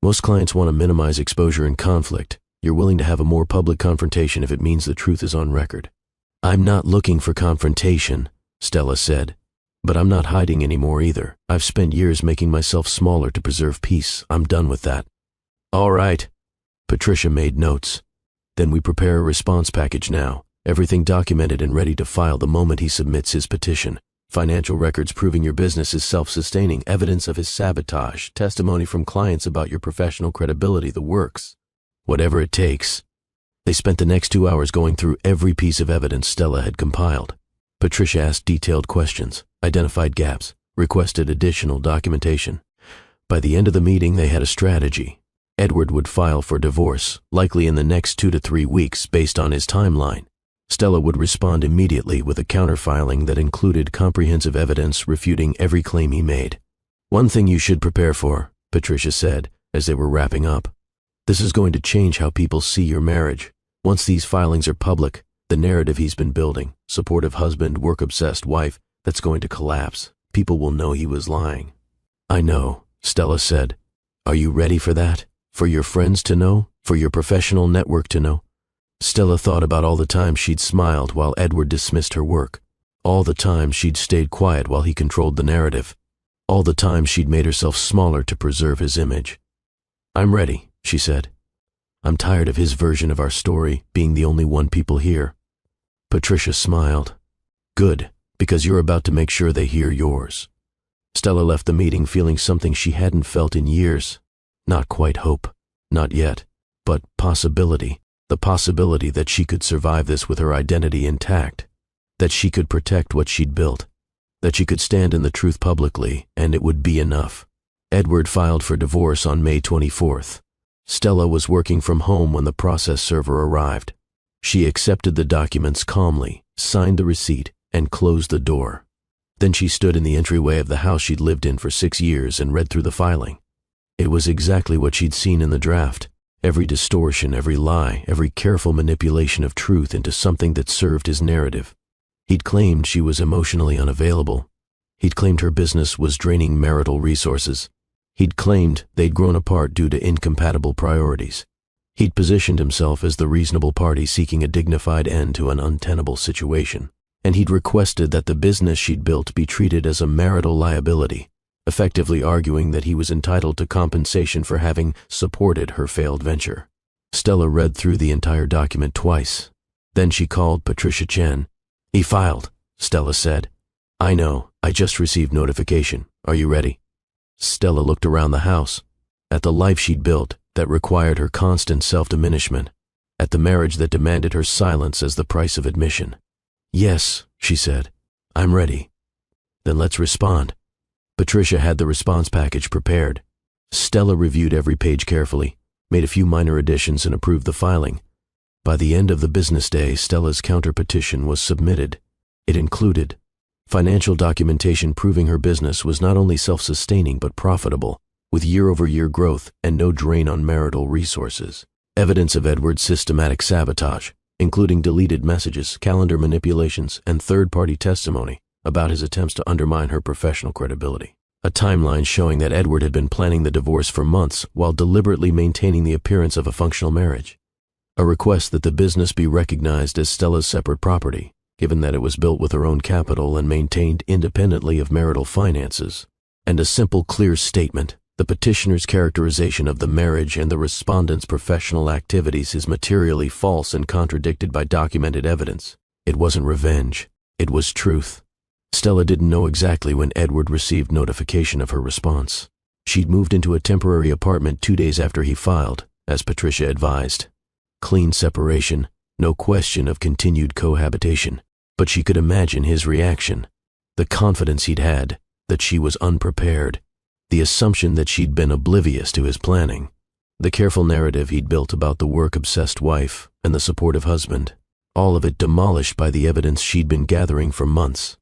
Speaker 3: Most clients want to minimize exposure and conflict. You're willing to have a more public confrontation if it means the truth is on record. I'm not looking for confrontation, Stella said. But I'm not hiding anymore either. I've spent years making myself smaller to preserve peace. I'm done with that. All right. Patricia made notes. Then we prepare a response package now. Everything documented and ready to file the moment he submits his petition. Financial records proving your business is self-sustaining, evidence of his sabotage, testimony from clients about your professional credibility, the works. Whatever it takes. They spent the next 2 hours going through every piece of evidence Stella had compiled. Patricia asked detailed questions, identified gaps, requested additional documentation. By the end of the meeting, they had a strategy. Edward would file for divorce, likely in the next 2 to 3 weeks based on his timeline. Stella would respond immediately with a counterfiling that included comprehensive evidence refuting every claim he made. One thing you should prepare for, Patricia said, as they were wrapping up. This is going to change how people see your marriage. Once these filings are public, the narrative he's been building, supportive husband, work-obsessed wife, that's going to collapse. People will know he was lying. I know, Stella said. Are you ready for that? For your friends to know? For your professional network to know? Stella thought about all the times she'd smiled while Edward dismissed her work. All the times she'd stayed quiet while he controlled the narrative. All the times she'd made herself smaller to preserve his image. I'm ready, she said. I'm tired of his version of our story being the only one people hear. Patricia smiled. Good, because you're about to make sure they hear yours. Stella left the meeting feeling something she hadn't felt in years. Not quite hope, not yet, but possibility. The possibility that she could survive this with her identity intact, that she could protect what she'd built, that she could stand in the truth publicly, and it would be enough. Edward filed for divorce on May 24th. Stella was working from home when the process server arrived. She accepted the documents calmly, signed the receipt, and closed the door. Then she stood in the entryway of the house she'd lived in for 6 years and read through the filing. It was exactly what she'd seen in the draft. Every distortion, every lie, every careful manipulation of truth into something that served his narrative. He'd claimed she was emotionally unavailable. He'd claimed her business was draining marital resources. He'd claimed they'd grown apart due to incompatible priorities. He'd positioned himself as the reasonable party seeking a dignified end to an untenable situation. And he'd requested that the business she'd built be treated as a marital liability, effectively arguing that he was entitled to compensation for having supported her failed venture. Stella read through the entire document twice. Then she called Patricia Chen. "E-filed," Stella said. "I know, I just received notification. Are you ready?" Stella looked around the house, at the life she'd built that required her constant self-diminishment, at the marriage that demanded her silence as the price of admission. "Yes," she said, "I'm ready." "Then let's respond." Patricia had the response package prepared. Stella reviewed every page carefully, made a few minor additions, and approved the filing. By the end of the business day, Stella's counter-petition was submitted. It included financial documentation proving her business was not only self-sustaining but profitable, with year-over-year growth and no drain on marital resources. Evidence of Edward's systematic sabotage, including deleted messages, calendar manipulations, and third-party testimony about his attempts to undermine her professional credibility. A timeline showing that Edward had been planning the divorce for months while deliberately maintaining the appearance of a functional marriage. A request that the business be recognized as Stella's separate property, given that it was built with her own capital and maintained independently of marital finances. And a simple, clear statement: the petitioner's characterization of the marriage and the respondent's professional activities is materially false and contradicted by documented evidence. It wasn't revenge. It was truth. Stella didn't know exactly when Edward received notification of her response. She'd moved into a temporary apartment 2 days after he filed, as Patricia advised. Clean separation, no question of continued cohabitation. But she could imagine his reaction. The confidence he'd had, that she was unprepared. The assumption that she'd been oblivious to his planning. The careful narrative he'd built about the work-obsessed wife and the supportive husband. All of it demolished by the evidence she'd been gathering for months.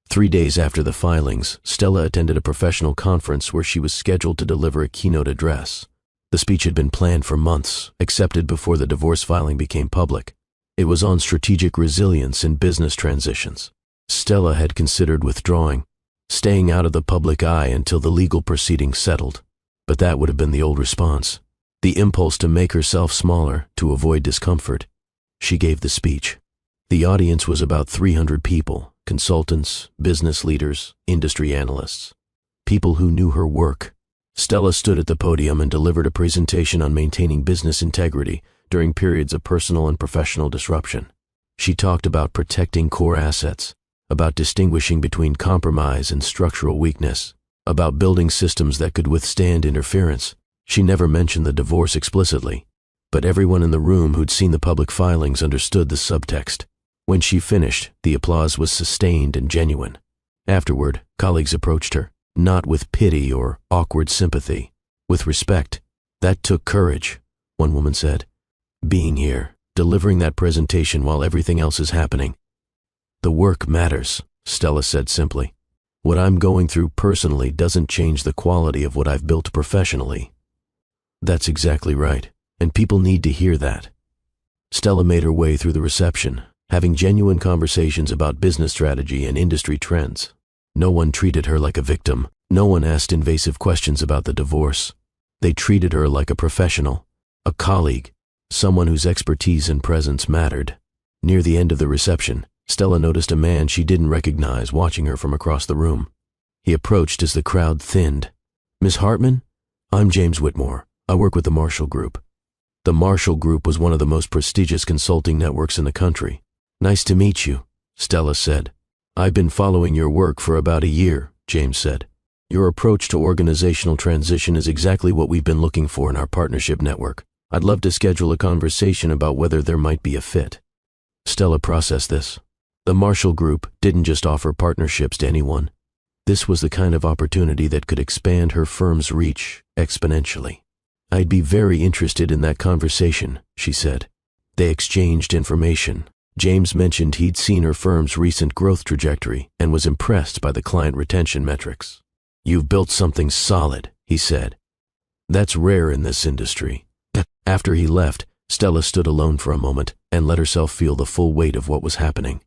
Speaker 3: 3 days after the filings, Stella attended a professional conference where she was scheduled to deliver a keynote address. The speech had been planned for months, accepted before the divorce filing became public. It was on strategic resilience in business transitions. Stella had considered withdrawing, staying out of the public eye until the legal proceedings settled. But that would have been the old response. The impulse to make herself smaller, to avoid discomfort. She gave the speech. The audience was about 300 people, consultants, business leaders, industry analysts. People who knew her work. Stella stood at the podium and delivered a presentation on maintaining business integrity during periods of personal and professional disruption. She talked about protecting core assets, about distinguishing between compromise and structural weakness, about building systems that could withstand interference. She never mentioned the divorce explicitly, but everyone in the room who'd seen the public filings understood the subtext. When she finished, the applause was sustained and genuine. Afterward, colleagues approached her, not with pity or awkward sympathy, with respect. "That took courage," one woman said. "Being here, delivering that presentation while everything else is happening." "The work matters," Stella said simply. "What I'm going through personally doesn't change the quality of what I've built professionally." That's exactly right, and people need to hear that. Stella made her way through the reception, having genuine conversations about business strategy and industry trends. No one treated her like a victim. No one asked invasive questions about the divorce. They treated her like a professional, a colleague, someone whose expertise and presence mattered. Near the end of the reception, Stella noticed a man she didn't recognize watching her from across the room. He approached as the crowd thinned. "Miss Hartman? I'm James Whitmore. I work with the Marshall Group." The Marshall Group was one of the most prestigious consulting networks in the country. "Nice to meet you," Stella said. "I've been following your work for about a year," James said. "Your approach to organizational transition is exactly what we've been looking for in our partnership network. I'd love to schedule a conversation about whether there might be a fit." Stella processed this. The Marshall Group didn't just offer partnerships to anyone. This was the kind of opportunity that could expand her firm's reach exponentially. "I'd be very interested in that conversation," she said. They exchanged information. James mentioned he'd seen her firm's recent growth trajectory and was impressed by the client retention metrics. "You've built something solid," he said. "That's rare in this industry." After he left, Stella stood alone for a moment and let herself feel the full weight of what was happening.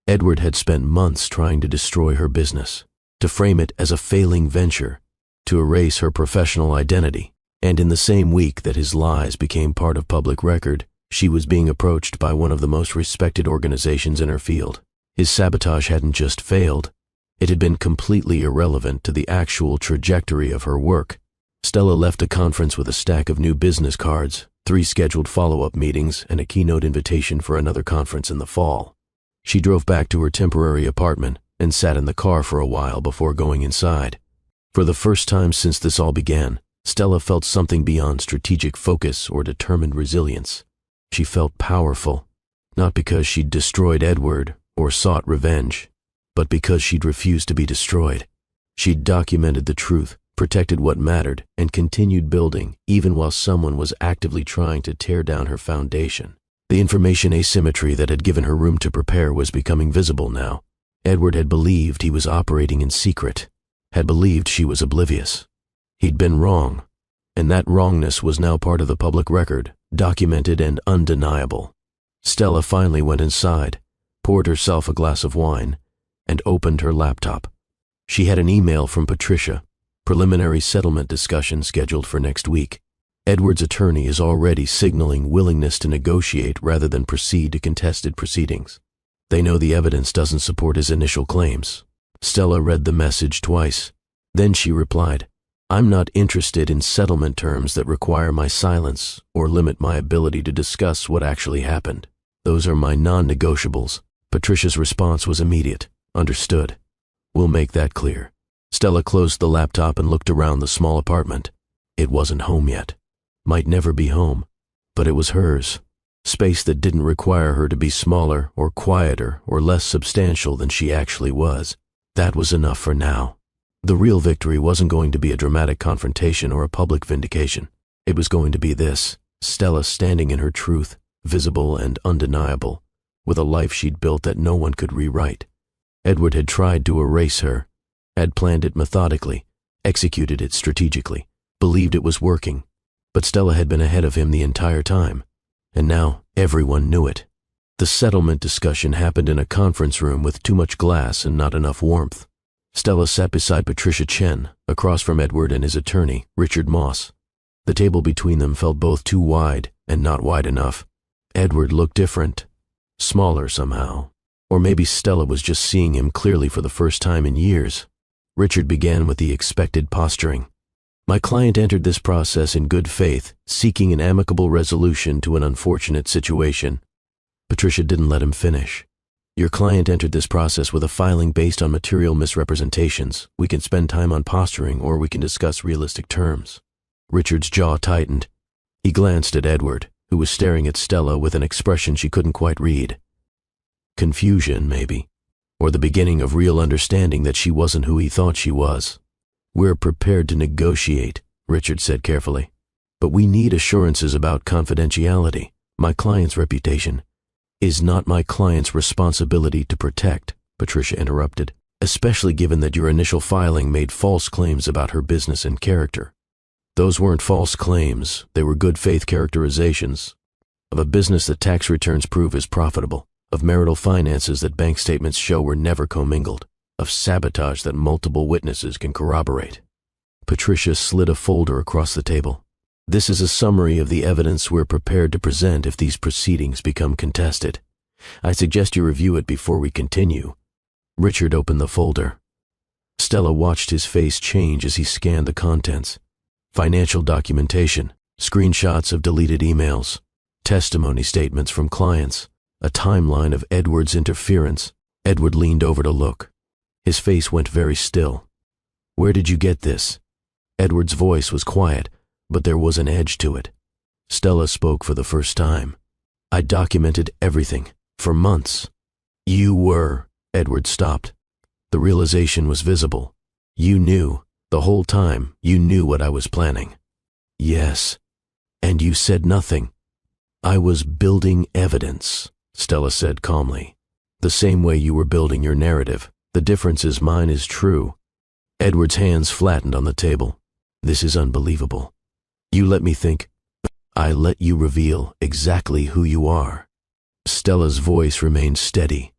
Speaker 3: Edward had spent months trying to destroy her business, to frame it as a failing venture, to erase her professional identity. And in the same week that his lies became part of public record, she was being approached by one of the most respected organizations in her field. His sabotage hadn't just failed, It had been completely irrelevant to the actual trajectory of her work. Stella left a conference with a stack of new business cards, 3 scheduled follow-up meetings, and a keynote invitation for another conference in the fall. She drove back to her temporary apartment and sat in the car for a while before going inside. For the first time since this all began, Stella felt something beyond strategic focus or determined resilience. She felt powerful, not because she'd destroyed Edward or sought revenge, but because she'd refused to be destroyed. She'd documented the truth, protected what mattered, and continued building even while someone was actively trying to tear down her foundation. The information asymmetry that had given her room to prepare was becoming visible now. Edward had believed he was operating in secret, had believed she was oblivious. He'd been wrong, and that wrongness was now part of the public record, documented and undeniable. Stella finally went inside, poured herself a glass of wine, and opened her laptop. She had an email from Patricia, preliminary settlement discussion scheduled for next week. Edward's attorney is already signaling willingness to negotiate rather than proceed to contested proceedings. They know the evidence doesn't support his initial claims. Stella read the message twice. Then she replied, "I'm not interested in settlement terms that require my silence or limit my ability to discuss what actually happened. Those are my non-negotiables." Patricia's response was immediate. "Understood. We'll make that clear." Stella closed the laptop and looked around the small apartment. It wasn't home yet. Might never be home, but it was hers. Space that didn't require her to be smaller or quieter or less substantial than she actually was. That was enough for now. The real victory wasn't going to be a dramatic confrontation or a public vindication. It was going to be this: Stella standing in her truth, visible and undeniable, with a life she'd built that no one could rewrite. Edward had tried to erase her, had planned it methodically, executed it strategically, believed it was working, but Stella had been ahead of him the entire time, and now everyone knew it. The settlement discussion happened in a conference room with too much glass and not enough warmth. Stella sat beside Patricia Chen, across from Edward and his attorney, Richard Moss. The table between them felt both too wide and not wide enough. Edward looked different, smaller somehow, or maybe Stella was just seeing him clearly for the first time in years. Richard began with the expected posturing. "My client entered this process in good faith, seeking an amicable resolution to an unfortunate situation." Patricia didn't let him finish. "Your client entered this process with a filing based on material misrepresentations. We can spend time on posturing, or we can discuss realistic terms." Richard's jaw tightened. He glanced at Edward, who was staring at Stella with an expression she couldn't quite read. Confusion, maybe, or the beginning of real understanding that she wasn't who he thought she was. "We're prepared to negotiate," Richard said carefully, "but we need assurances about confidentiality. My client's reputation is not my client's responsibility to protect," Patricia interrupted, "especially given that your initial filing made false claims about her business and character." "Those weren't false claims. They were good faith characterizations of a business that tax returns prove is profitable, of marital finances that bank statements show were never commingled, of sabotage that multiple witnesses can corroborate." Patricia slid a folder across the table. "This is a summary of the evidence we're prepared to present if these proceedings become contested. I suggest you review it before we continue." Richard opened the folder. Stella watched his face change as he scanned the contents. Financial documentation, screenshots of deleted emails, testimony statements from clients, a timeline of Edward's interference. Edward leaned over to look. His face went very still. "Where did you get this?" Edward's voice was quiet, but there was an edge to it. Stella spoke for the first time. "I documented everything, for months." "You were..." Edward stopped. The realization was visible. "You knew, the whole time, you knew what I was planning." "Yes. And you said nothing." "I was building evidence," Stella said calmly. "The same way you were building your narrative. The difference is mine is true." Edward's hands flattened on the table. "This is unbelievable. You let me think. I let you reveal exactly who you are." Stella's voice remained steady.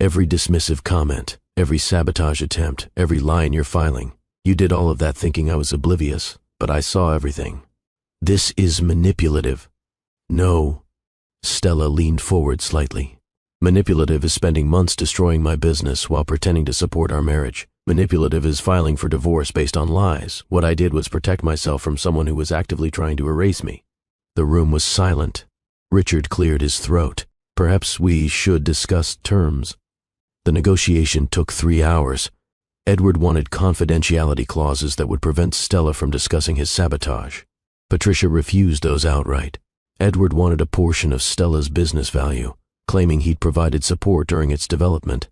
Speaker 3: "Every dismissive comment, every sabotage attempt, every lie in your filing. You did all of that thinking I was oblivious, but I saw everything. This is manipulative." "No." Stella leaned forward slightly. Manipulative is spending months destroying my business while pretending to support our marriage. Manipulative is filing for divorce based on lies. What I did was protect myself from someone who was actively trying to erase me. The room was silent. Richard cleared his throat. Perhaps we should discuss terms. The negotiation took 3 hours. Edward wanted confidentiality clauses that would prevent Stella from discussing his sabotage. Patricia refused those outright. Edward wanted a portion of Stella's business value, claiming he'd provided support during its development.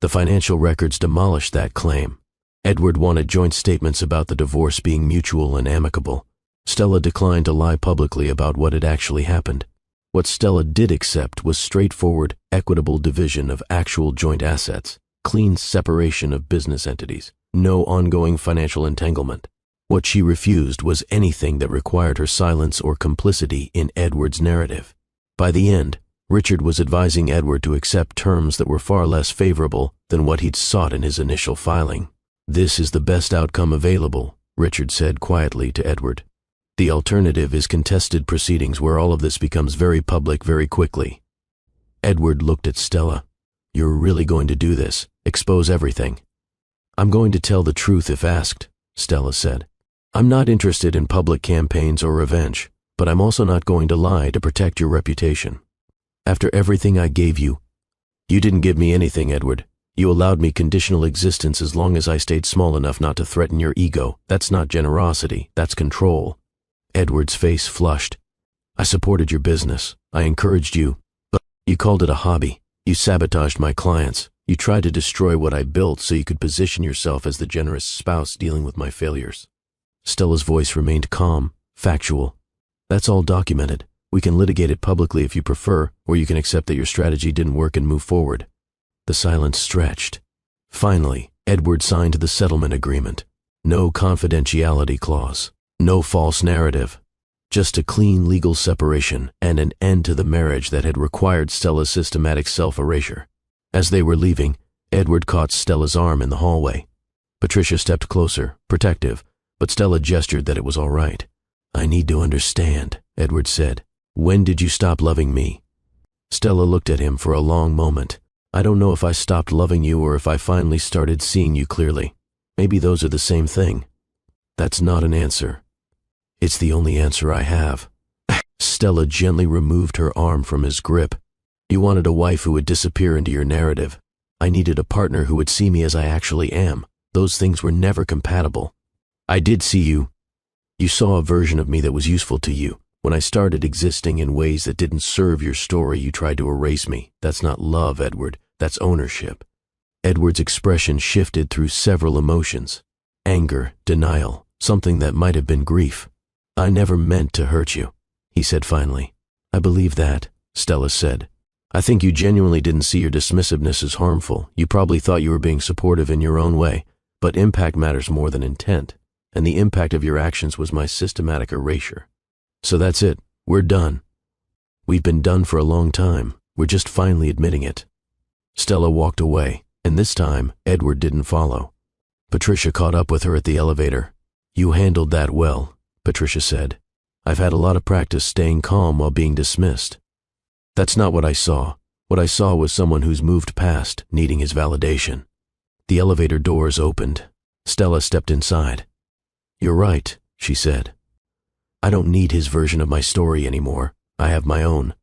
Speaker 3: The financial records demolished that claim. Edward wanted joint statements about the divorce being mutual and amicable. Stella declined to lie publicly about what had actually happened. What Stella did accept was straightforward, equitable division of actual joint assets, clean separation of business entities, no ongoing financial entanglement. What she refused was anything that required her silence or complicity in Edward's narrative. By the end, Richard was advising Edward to accept terms that were far less favorable than what he'd sought in his initial filing. "This is the best outcome available," Richard said quietly to Edward. "The alternative is contested proceedings where all of this becomes very public very quickly." Edward looked at Stella. "You're really going to do this? Expose everything?" "I'm going to tell the truth if asked," Stella said. "I'm not interested in public campaigns or revenge, but I'm also not going to lie to protect your reputation. After everything I gave you..." "You didn't give me anything, Edward. You allowed me conditional existence as long as I stayed small enough not to threaten your ego. That's not generosity, that's control." Edward's face flushed. "I supported your business. I encouraged you, but you called it a hobby. You sabotaged my clients. You tried to destroy what I built so you could position yourself as the generous spouse dealing with my failures." Stella's voice remained calm, factual. "That's all documented. We can litigate it publicly if you prefer, or you can accept that your strategy didn't work and move forward." The silence stretched. Finally, Edward signed the settlement agreement. No confidentiality clause, no false narrative, just a clean legal separation and an end to the marriage that had required Stella's systematic self-erasure. As they were leaving, Edward caught Stella's arm in the hallway. Patricia stepped closer, protective, but Stella gestured that it was all right. "I need to understand," Edward said. "When did you stop loving me?" Stella looked at him for a long moment. "I don't know if I stopped loving you or if I finally started seeing you clearly. Maybe those are the same thing." "That's not an answer." "It's the only answer I have." Stella gently removed her arm from his grip. "You wanted a wife who would disappear into your narrative. I needed a partner who would see me as I actually am. Those things were never compatible. I did see you. You saw a version of me that was useful to you. When I started existing in ways that didn't serve your story, you tried to erase me. That's not love, Edward. That's ownership." Edward's expression shifted through several emotions. Anger, denial, something that might have been grief. "I never meant to hurt you," he said finally. "I believe that," Stella said. "I think you genuinely didn't see your dismissiveness as harmful. You probably thought you were being supportive in your own way, but impact matters more than intent, and the impact of your actions was my systematic erasure. So that's it. We're done. We've been done for a long time. We're just finally admitting it." Stella walked away, and this time, Edward didn't follow. Patricia caught up with her at the elevator. "You handled that well," Patricia said. "I've had a lot of practice staying calm while being dismissed." "That's not what I saw. What I saw was someone who's moved past, needing his validation." The elevator doors opened. Stella stepped inside. "You're right," she said. "I don't need his version of my story anymore. I have my own."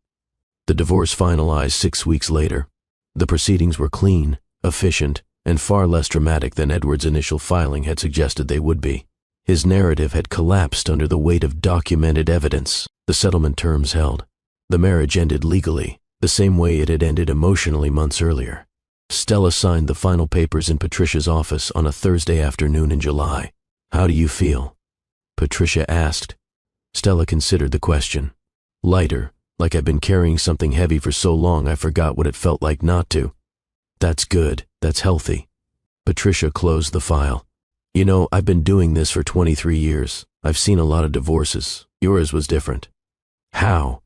Speaker 3: The divorce finalized 6 weeks later. The proceedings were clean, efficient, and far less dramatic than Edward's initial filing had suggested they would be. His narrative had collapsed under the weight of documented evidence. The settlement terms held. The marriage ended legally, the same way it had ended emotionally months earlier. Stella signed the final papers in Patricia's office on a Thursday afternoon in July. "How do you feel?" Patricia asked. Stella considered the question. "Lighter, like I've been carrying something heavy for so long I forgot what it felt like not to." "That's good. That's healthy." Patricia closed the file. "You know, I've been doing this for 23 years. I've seen a lot of divorces. Yours was different." "How?"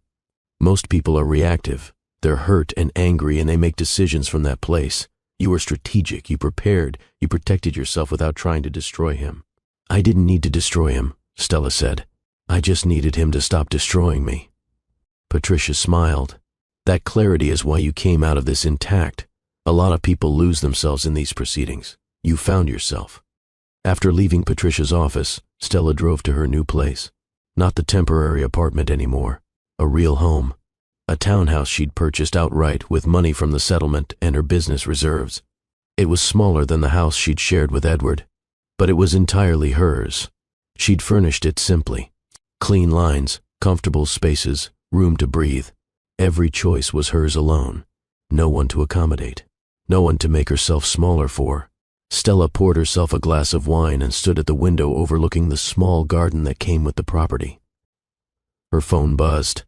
Speaker 3: "Most people are reactive. They're hurt and angry and they make decisions from that place. You were strategic. You prepared. You protected yourself without trying to destroy him." "I didn't need to destroy him," Stella said. "I just needed him to stop destroying me." Patricia smiled. That clarity is why you came out of this intact. A lot of people lose themselves in these proceedings. You found yourself. After leaving Patricia's office, Stella drove to her new place. Not the temporary apartment anymore. A real home. A townhouse she'd purchased outright with money from the settlement and her business reserves. It was smaller than the house she'd shared with Edward, but it was entirely hers. She'd furnished it simply. Clean lines, comfortable spaces, room to breathe. Every choice was hers alone. No one to accommodate. No one to make herself smaller for. Stella poured herself a glass of wine and stood at the window overlooking the small garden that came with the property. Her phone buzzed.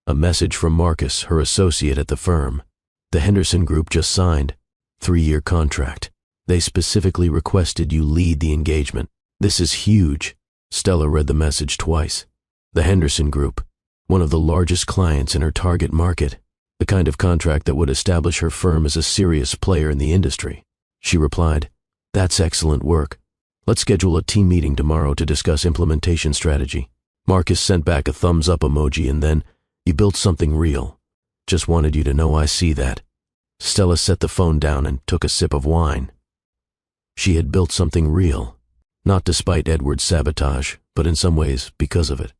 Speaker 3: A message from Marcus, her associate at the firm. The Henderson Group just signed. 3-year contract. They specifically requested you lead the engagement. This is huge. Stella read the message twice. The Henderson Group, one of the largest clients in her target market. The kind of contract that would establish her firm as a serious player in the industry. She replied, "That's excellent work. Let's schedule a team meeting tomorrow to discuss implementation strategy." Marcus sent back a thumbs up emoji and then, "You built something real. Just wanted you to know I see that." Stella set the phone down and took a sip of wine. She had built something real, not despite Edward's sabotage, but in some ways because of it.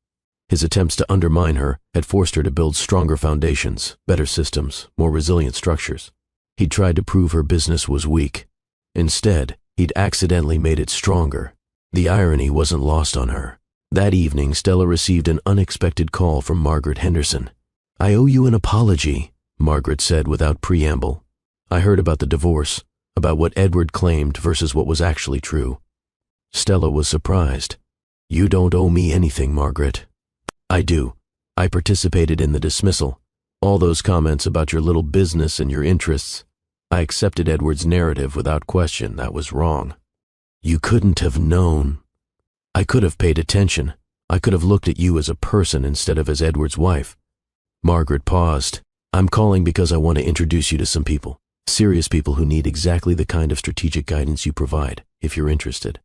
Speaker 3: His attempts to undermine her had forced her to build stronger foundations, better systems, more resilient structures. He'd tried to prove her business was weak. Instead, he'd accidentally made it stronger. The irony wasn't lost on her. That evening, Stella received an unexpected call from Margaret Henderson. "I owe you an apology," Margaret said without preamble. "I heard about the divorce, about what Edward claimed versus what was actually true." Stella was surprised. "You don't owe me anything, Margaret." "I do. I participated in the dismissal. All those comments about your little business and your interests. I accepted Edward's narrative without question. That was wrong." "You couldn't have known." "I could have paid attention. I could have looked at you as a person instead of as Edward's wife." Margaret paused. "I'm calling because I want to introduce you to some people. Serious people who need exactly the kind of strategic guidance you provide, if you're interested."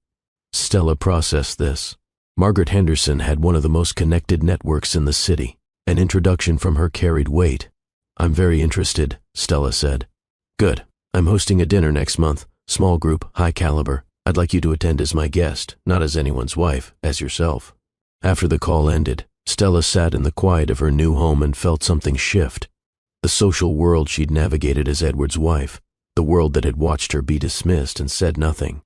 Speaker 3: Stella processed this. Margaret Henderson had one of the most connected networks in the city. An introduction from her carried weight. "I'm very interested," Stella said. "Good. I'm hosting a dinner next month. Small group, high caliber. I'd like you to attend as my guest, not as anyone's wife, as yourself." After the call ended, Stella sat in the quiet of her new home and felt something shift. The social world she'd navigated as Edward's wife, the world that had watched her be dismissed and said nothing.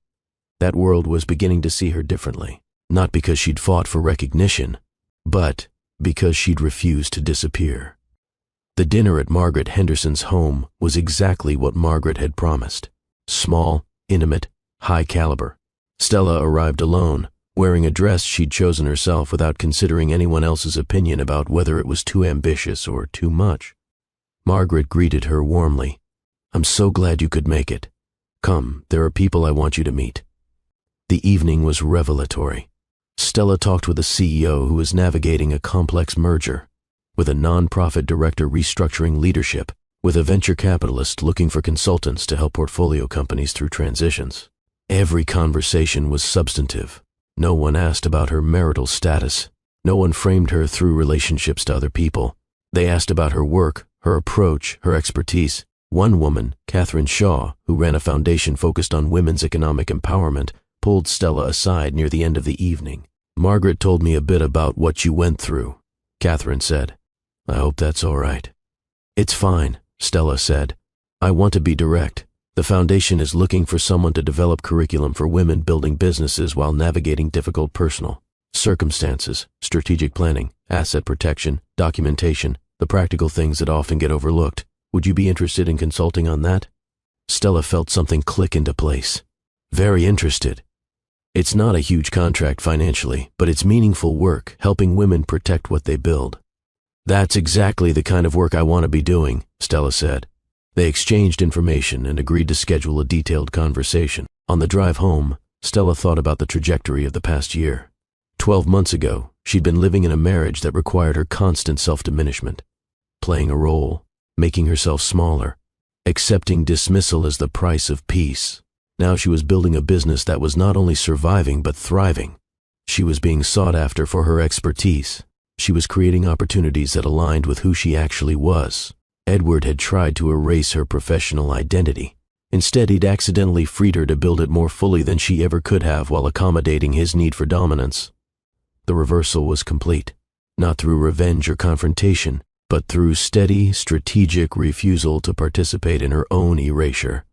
Speaker 3: That world was beginning to see her differently, not because she'd fought for recognition, but because she'd refused to disappear. The dinner at Margaret Henderson's home was exactly what Margaret had promised. Small, intimate, high caliber. Stella arrived alone, wearing a dress she'd chosen herself without considering anyone else's opinion about whether it was too ambitious or too much. Margaret greeted her warmly. "I'm so glad you could make it. Come, there are people I want you to meet." The evening was revelatory. Stella talked with a CEO who was navigating a complex merger, with a non-profit director restructuring leadership, with a venture capitalist looking for consultants to help portfolio companies through transitions. Every conversation was substantive. No one asked about her marital status. No one framed her through relationships to other people. They asked about her work, her approach, her expertise. One woman, Catherine Shaw, who ran a foundation focused on women's economic empowerment, pulled Stella aside near the end of the evening. "Margaret told me a bit about what you went through," Catherine said. "I hope that's all right." "It's fine," Stella said. "I want to be direct. The foundation is looking for someone to develop curriculum for women building businesses while navigating difficult personal circumstances, strategic planning, asset protection, documentation, the practical things that often get overlooked. Would you be interested in consulting on that?" Stella felt something click into place. "Very interested. It's not a huge contract financially, but it's meaningful work, helping women protect what they build." "That's exactly the kind of work I want to be doing," Stella said. They exchanged information and agreed to schedule a detailed conversation. On the drive home, Stella thought about the trajectory of the past year. 12 months ago, she'd been living in a marriage that required her constant self-diminishment, playing a role, making herself smaller, accepting dismissal as the price of peace. Now she was building a business that was not only surviving but thriving. She was being sought after for her expertise. She was creating opportunities that aligned with who she actually was. Edward had tried to erase her professional identity. Instead, he'd accidentally freed her to build it more fully than she ever could have while accommodating his need for dominance. The reversal was complete, not through revenge or confrontation, but through steady, strategic refusal to participate in her own erasure.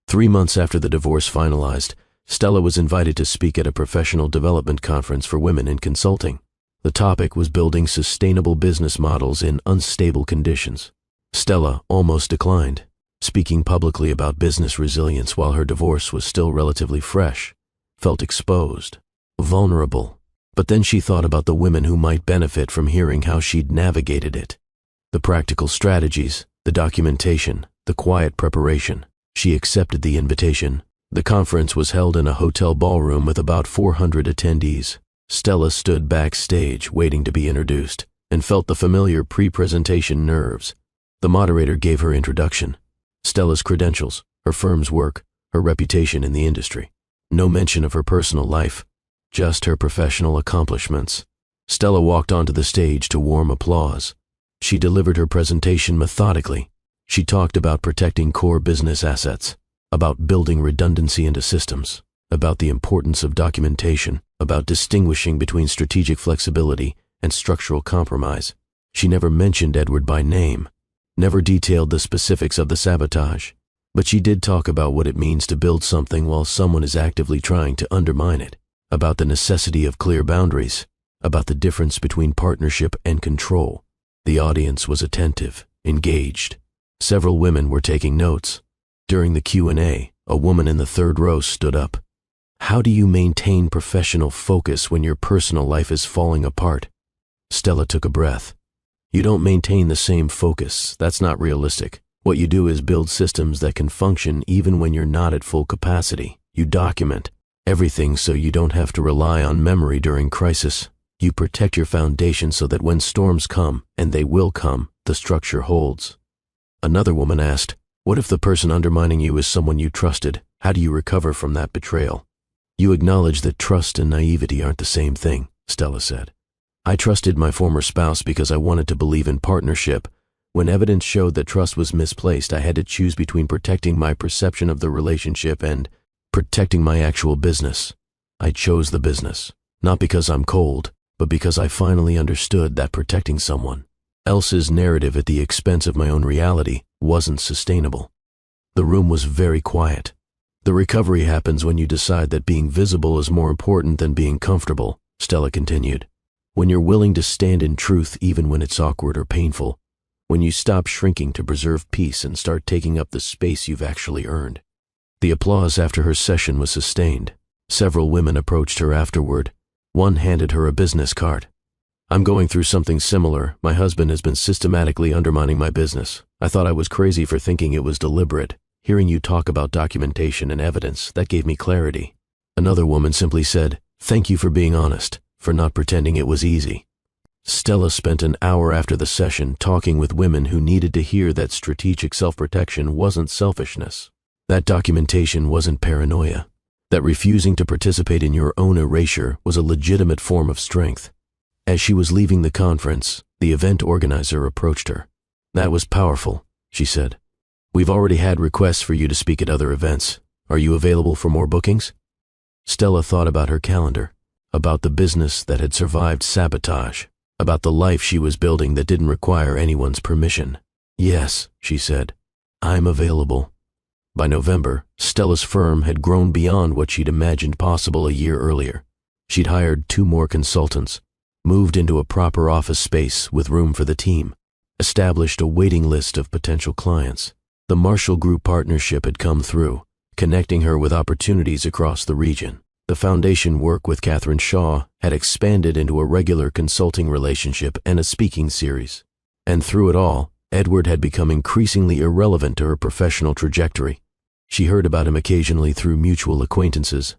Speaker 3: 3 months after the divorce finalized, Stella was invited to speak at a professional development conference for women in consulting. The topic was building sustainable business models in unstable conditions. Stella almost declined, speaking publicly about business resilience while her divorce was still relatively fresh, felt exposed, vulnerable. But then she thought about the women who might benefit from hearing how she'd navigated it. The practical strategies, the documentation, the quiet preparation. She accepted the invitation. The conference was held in a hotel ballroom with about 400 attendees. Stella stood backstage waiting to be introduced and felt the familiar pre-presentation nerves. The moderator gave her introduction. Stella's credentials, her firm's work, her reputation in the industry. No mention of her personal life, just her professional accomplishments. Stella walked onto the stage to warm applause. She delivered her presentation methodically. She talked about protecting core business assets, about building redundancy into systems, about the importance of documentation, about distinguishing between strategic flexibility and structural compromise. She never mentioned Edward by name, never detailed the specifics of the sabotage, but she did talk about what it means to build something while someone is actively trying to undermine it, about the necessity of clear boundaries, about the difference between partnership and control. The audience was attentive, engaged. Several women were taking notes. During the Q&A, a woman in the third row stood up. "How do you maintain professional focus when your personal life is falling apart?" Stella took a breath. "You don't maintain the same focus. That's not realistic. What you do is build systems that can function even when you're not at full capacity. You document everything so you don't have to rely on memory during crisis. You protect your foundation so that when storms come, and they will come, the structure holds." Another woman asked, "What if the person undermining you is someone you trusted? How do you recover from that betrayal?" "You acknowledge that trust and naivety aren't the same thing," Stella said. "I trusted my former spouse because I wanted to believe in partnership. When evidence showed that trust was misplaced, I had to choose between protecting my perception of the relationship and protecting my actual business. I chose the business, not because I'm cold, but because I finally understood that protecting someone else's narrative at the expense of my own reality wasn't sustainable." The room was very quiet. "The recovery happens when you decide that being visible is more important than being comfortable," Stella continued. "When you're willing to stand in truth even when it's awkward or painful. When you stop shrinking to preserve peace and start taking up the space you've actually earned." The applause after her session was sustained. Several women approached her afterward. One handed her a business card. "I'm going through something similar. My husband has been systematically undermining my business. I thought I was crazy for thinking it was deliberate. Hearing you talk about documentation and evidence, that gave me clarity." Another woman simply said, "Thank you for being honest, for not pretending it was easy." Stella spent an hour after the session talking with women who needed to hear that strategic self-protection wasn't selfishness, that documentation wasn't paranoia, that refusing to participate in your own erasure was a legitimate form of strength. As she was leaving the conference, the event organizer approached her. "That was powerful," she said. "We've already had requests for you to speak at other events. Are you available for more bookings?" Stella thought about her calendar, about the business that had survived sabotage, about the life she was building that didn't require anyone's permission. "Yes," she said, "I'm available." By November, Stella's firm had grown beyond what she'd imagined possible a year earlier. She'd hired 2 more consultants, moved into a proper office space with room for the team, established a waiting list of potential clients. The Marshall Group partnership had come through, connecting her with opportunities across the region. The foundation work with Catherine Shaw had expanded into a regular consulting relationship and a speaking series. And through it all, Edward had become increasingly irrelevant to her professional trajectory. She heard about him occasionally through mutual acquaintances.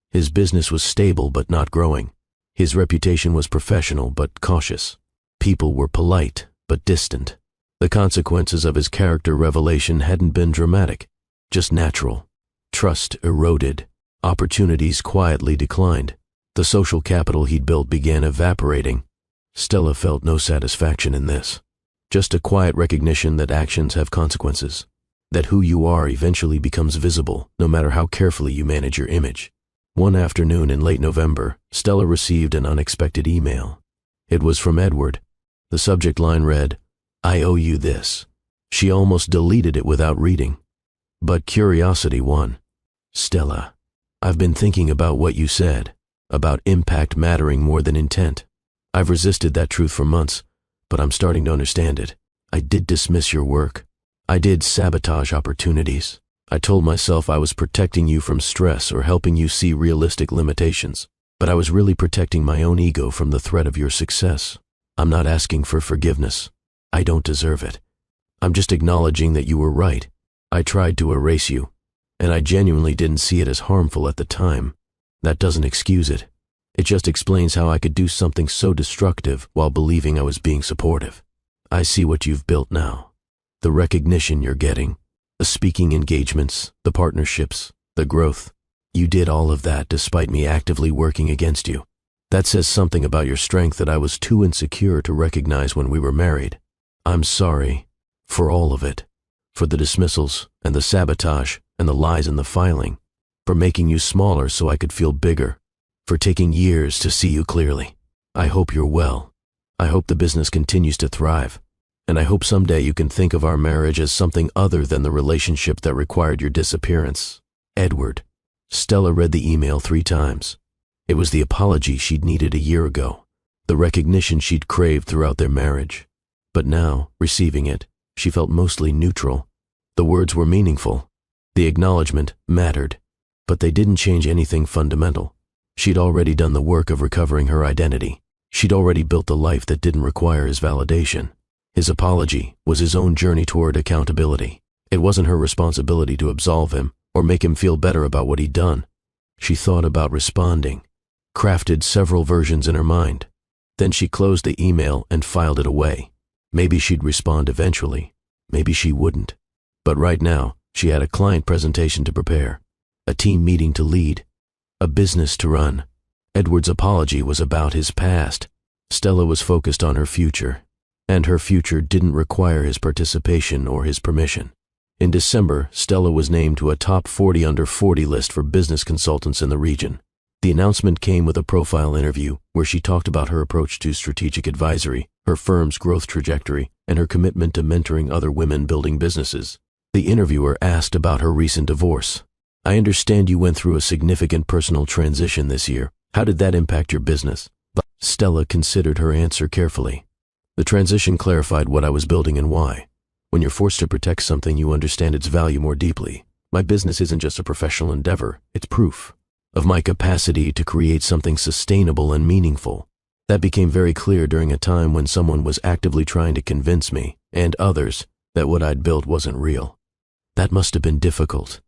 Speaker 3: His business was stable but not growing. His reputation was professional but cautious. People were polite but distant. The consequences of his character revelation hadn't been dramatic, just natural. Trust eroded. Opportunities quietly declined. The social capital he'd built began evaporating. Stella felt no satisfaction in this. Just a quiet recognition that actions have consequences, that who you are eventually becomes visible, no matter how carefully you manage your image. One afternoon in late November, Stella received an unexpected email. It was from Edward. The subject line read, "I owe you this." She almost deleted it without reading. But curiosity won. "Stella, I've been thinking about what you said, about impact mattering more than intent. I've resisted that truth for months, but I'm starting to understand it. I did dismiss your work. I did sabotage opportunities. I told myself I was protecting you from stress or helping you see realistic limitations, but I was really protecting my own ego from the threat of your success. I'm not asking for forgiveness. I don't deserve it. I'm just acknowledging that you were right. I tried to erase you, and I genuinely didn't see it as harmful at the time. That doesn't excuse it. It just explains how I could do something so destructive while believing I was being supportive. I see what you've built now. The recognition you're getting, the speaking engagements, the partnerships, the growth. You did all of that despite me actively working against you. That says something about your strength that I was too insecure to recognize when we were married. I'm sorry for all of it, for the dismissals and the sabotage and the lies in the filing, for making you smaller so I could feel bigger, for taking years to see you clearly. I hope you're well. I hope the business continues to thrive. And I hope someday you can think of our marriage as something other than the relationship that required your disappearance. Edward." Stella read the email 3 times. It was the apology she'd needed a year ago, the recognition she'd craved throughout their marriage. But now, receiving it, she felt mostly neutral. The words were meaningful. The acknowledgement mattered, but they didn't change anything fundamental. She'd already done the work of recovering her identity. She'd already built the life that didn't require his validation. His apology was his own journey toward accountability. It wasn't her responsibility to absolve him or make him feel better about what he'd done. She thought about responding, crafted several versions in her mind. Then she closed the email and filed it away. Maybe she'd respond eventually. Maybe she wouldn't. But right now, she had a client presentation to prepare, a team meeting to lead, a business to run. Edward's apology was about his past. Stella was focused on her future. And her future didn't require his participation or his permission. In December, Stella was named to a top 40 under 40 list for business consultants in the region. The announcement came with a profile interview where she talked about her approach to strategic advisory, her firm's growth trajectory, and her commitment to mentoring other women building businesses. The interviewer asked about her recent divorce. "I understand you went through a significant personal transition this year. How did that impact your business?" Stella considered her answer carefully. "The transition clarified what I was building and why. When you're forced to protect something, you understand its value more deeply. My business isn't just a professional endeavor, it's proof of my capacity to create something sustainable and meaningful. That became very clear during a time when someone was actively trying to convince me, and others, that what I'd built wasn't real. That must have been difficult."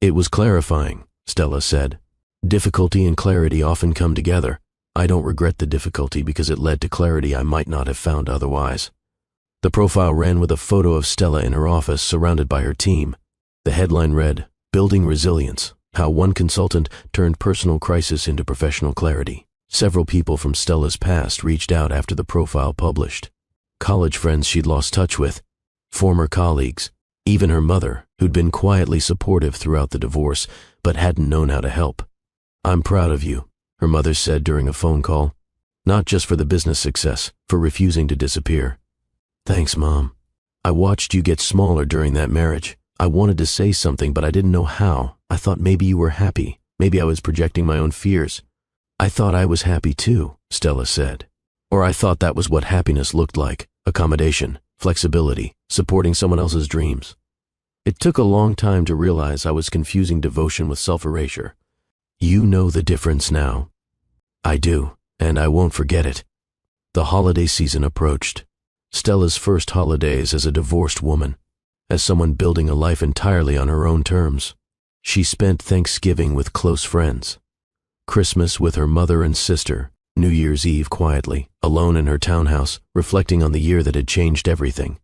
Speaker 3: "It was clarifying," Stella said. "Difficulty and clarity often come together. I don't regret the difficulty because it led to clarity I might not have found otherwise." The profile ran with a photo of Stella in her office surrounded by her team. The headline read, "Building Resilience, How One Consultant Turned Personal Crisis into Professional Clarity." Several people from Stella's past reached out after the profile published. College friends she'd lost touch with, former colleagues, even her mother, who'd been quietly supportive throughout the divorce but hadn't known how to help. "I'm proud of you," her mother said during a phone call. "Not just for the business success, for refusing to disappear." "Thanks, Mom. I watched you get smaller during that marriage. I wanted to say something, but I didn't know how. I thought maybe you were happy. Maybe I was projecting my own fears." "I thought I was happy too," Stella said. "Or I thought that was what happiness looked like. Accommodation, flexibility, supporting someone else's dreams. It took a long time to realize I was confusing devotion with self-erasure. You know the difference now." "I do, and I won't forget it." The holiday season approached. Stella's first holidays as a divorced woman, as someone building a life entirely on her own terms. She spent Thanksgiving with close friends, Christmas with her mother and sister, New Year's Eve quietly, alone in her townhouse, reflecting on the year that had changed everything.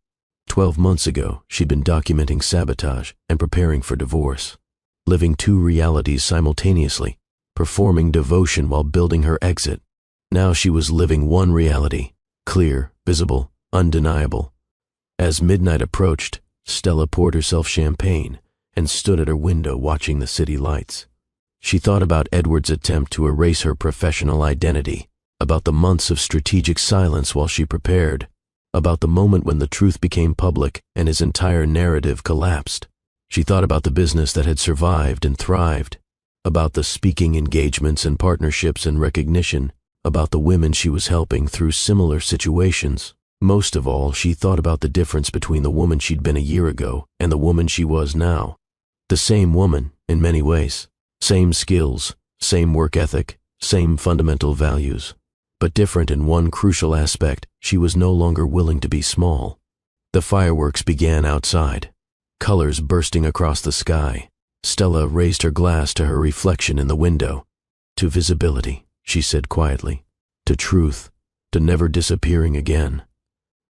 Speaker 3: 12 months ago, she'd been documenting sabotage and preparing for divorce, living 2 realities simultaneously, performing devotion while building her exit. Now she was living one reality, clear, visible, undeniable, As midnight approached, Stella poured herself champagne and stood at her window watching the city lights. She thought about Edward's attempt to erase her professional identity, about the months of strategic silence while she prepared, about the moment when the truth became public and his entire narrative collapsed. She thought about the business that had survived and thrived, about the speaking engagements and partnerships and recognition, about the women she was helping through similar situations. Most of all, she thought about the difference between the woman she'd been a year ago and the woman she was now. The same woman, in many ways. Same skills, same work ethic, same fundamental values. But different in one crucial aspect: she was no longer willing to be small. The fireworks began outside, colors bursting across the sky. Stella raised her glass to her reflection in the window. To visibility, she said quietly. To truth, to never disappearing again.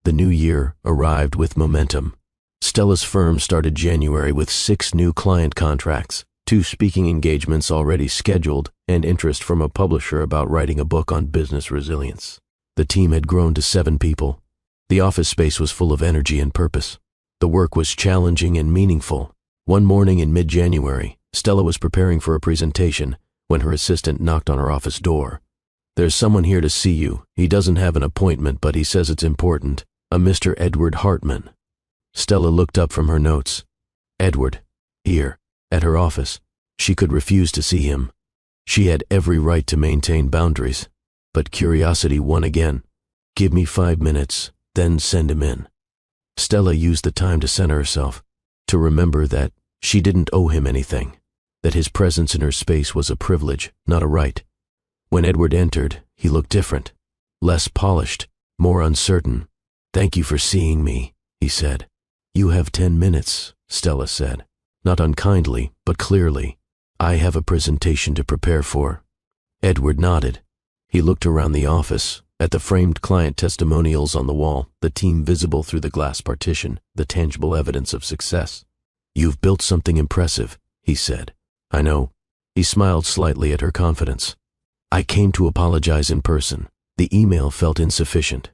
Speaker 3: The new year arrived with momentum. Stella's firm started January with 6 new client contracts, 2 speaking engagements already scheduled, and interest from a publisher about writing a book on business resilience. The team had grown to 7 people. The office space was full of energy and purpose. The work was challenging and meaningful. One morning in mid-January, Stella was preparing for a presentation when her assistant knocked on her office door. "There's someone here to see you. He doesn't have an appointment, but he says it's important. A Mr. Edward Hartman." Stella looked up from her notes. Edward, here, at her office. She could refuse to see him. She had every right to maintain boundaries, but curiosity won again. "Give me 5 minutes, then send him in." Stella used the time to center herself, to remember that she didn't owe him anything, that his presence in her space was a privilege, not a right. When Edward entered, he looked different, less polished, more uncertain. "Thank you for seeing me," he said. "You have 10 minutes, Stella said, not unkindly, but clearly. "I have a presentation to prepare for." Edward nodded. He looked around the office, at the framed client testimonials on the wall, the team visible through the glass partition, the tangible evidence of success. "You've built something impressive," he said. "I know." He smiled slightly at her confidence. "I came to apologize in person. The email felt insufficient."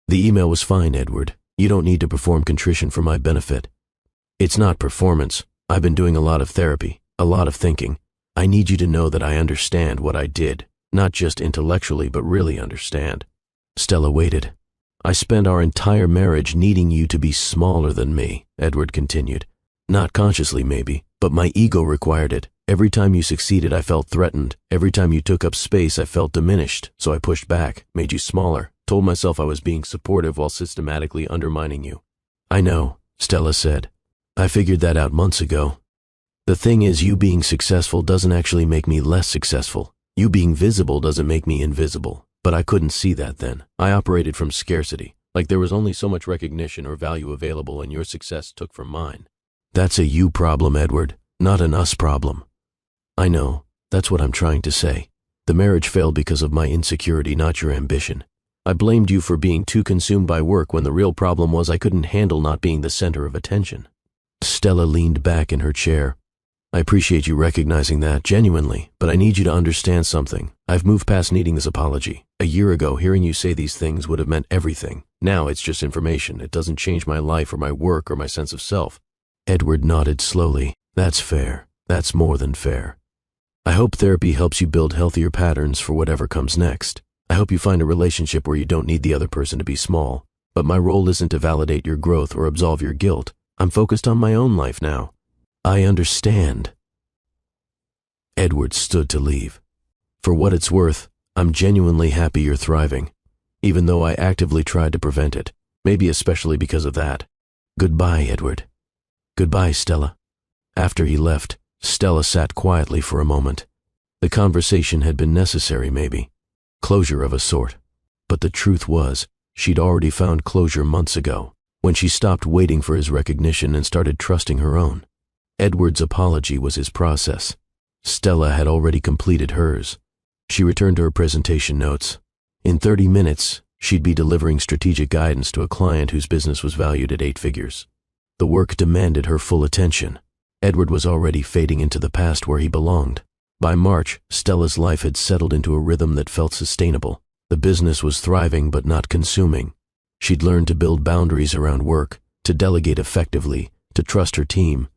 Speaker 3: "The email was fine, Edward. You don't need to perform contrition for my benefit. It's not performance. I've been doing a lot of therapy, a lot of thinking. I need you to know that I understand what I did, not just intellectually, but really understand." Stella waited. "I spent our entire marriage needing you to be smaller than me," Edward continued. "Not consciously, maybe, but my ego required it. Every time you succeeded, I felt threatened. Every time you took up space, I felt diminished, so I pushed back, made you smaller. Told myself I was being supportive while systematically undermining you." "I know," Stella said. "I figured that out months ago. The thing is, you being successful doesn't actually make me less successful. You being visible doesn't make me invisible. But I couldn't see that then. I operated from scarcity, like there was only so much recognition or value available and your success took from mine. That's a you problem, Edward, not an us problem." "I know. That's what I'm trying to say. The marriage failed because of my insecurity, not your ambition. I blamed you for being too consumed by work when the real problem was I couldn't handle not being the center of attention." Stella leaned back in her chair. "I appreciate you recognizing that, genuinely, but I need you to understand something. I've moved past needing this apology. A year ago, hearing you say these things would have meant everything. Now it's just information. It doesn't change my life or my work or my sense of self." Edward nodded slowly. "That's fair. That's more than fair. I hope therapy helps you build healthier patterns for whatever comes next. I hope you find a relationship where you don't need the other person to be small. But my role isn't to validate your growth or absolve your guilt. I'm focused on my own life now." "I understand." Edward stood to leave. "For what it's worth, I'm genuinely happy you're thriving, even though I actively tried to prevent it, maybe especially because of that. Goodbye, Edward." "Goodbye, Stella." After he left, Stella sat quietly for a moment. The conversation had been necessary, maybe. Closure of a sort. But the truth was, she'd already found closure months ago, when she stopped waiting for his recognition and started trusting her own. Edward's apology was his process. Stella had already completed hers. She returned to her presentation notes. In 30 minutes, she'd be delivering strategic guidance to a client whose business was valued at 8 figures. The work demanded her full attention. Edward was already fading into the past where he belonged. By March, Stella's life had settled into a rhythm that felt sustainable. The business was thriving but not consuming. She'd learned to build boundaries around work, to delegate effectively, to trust her team.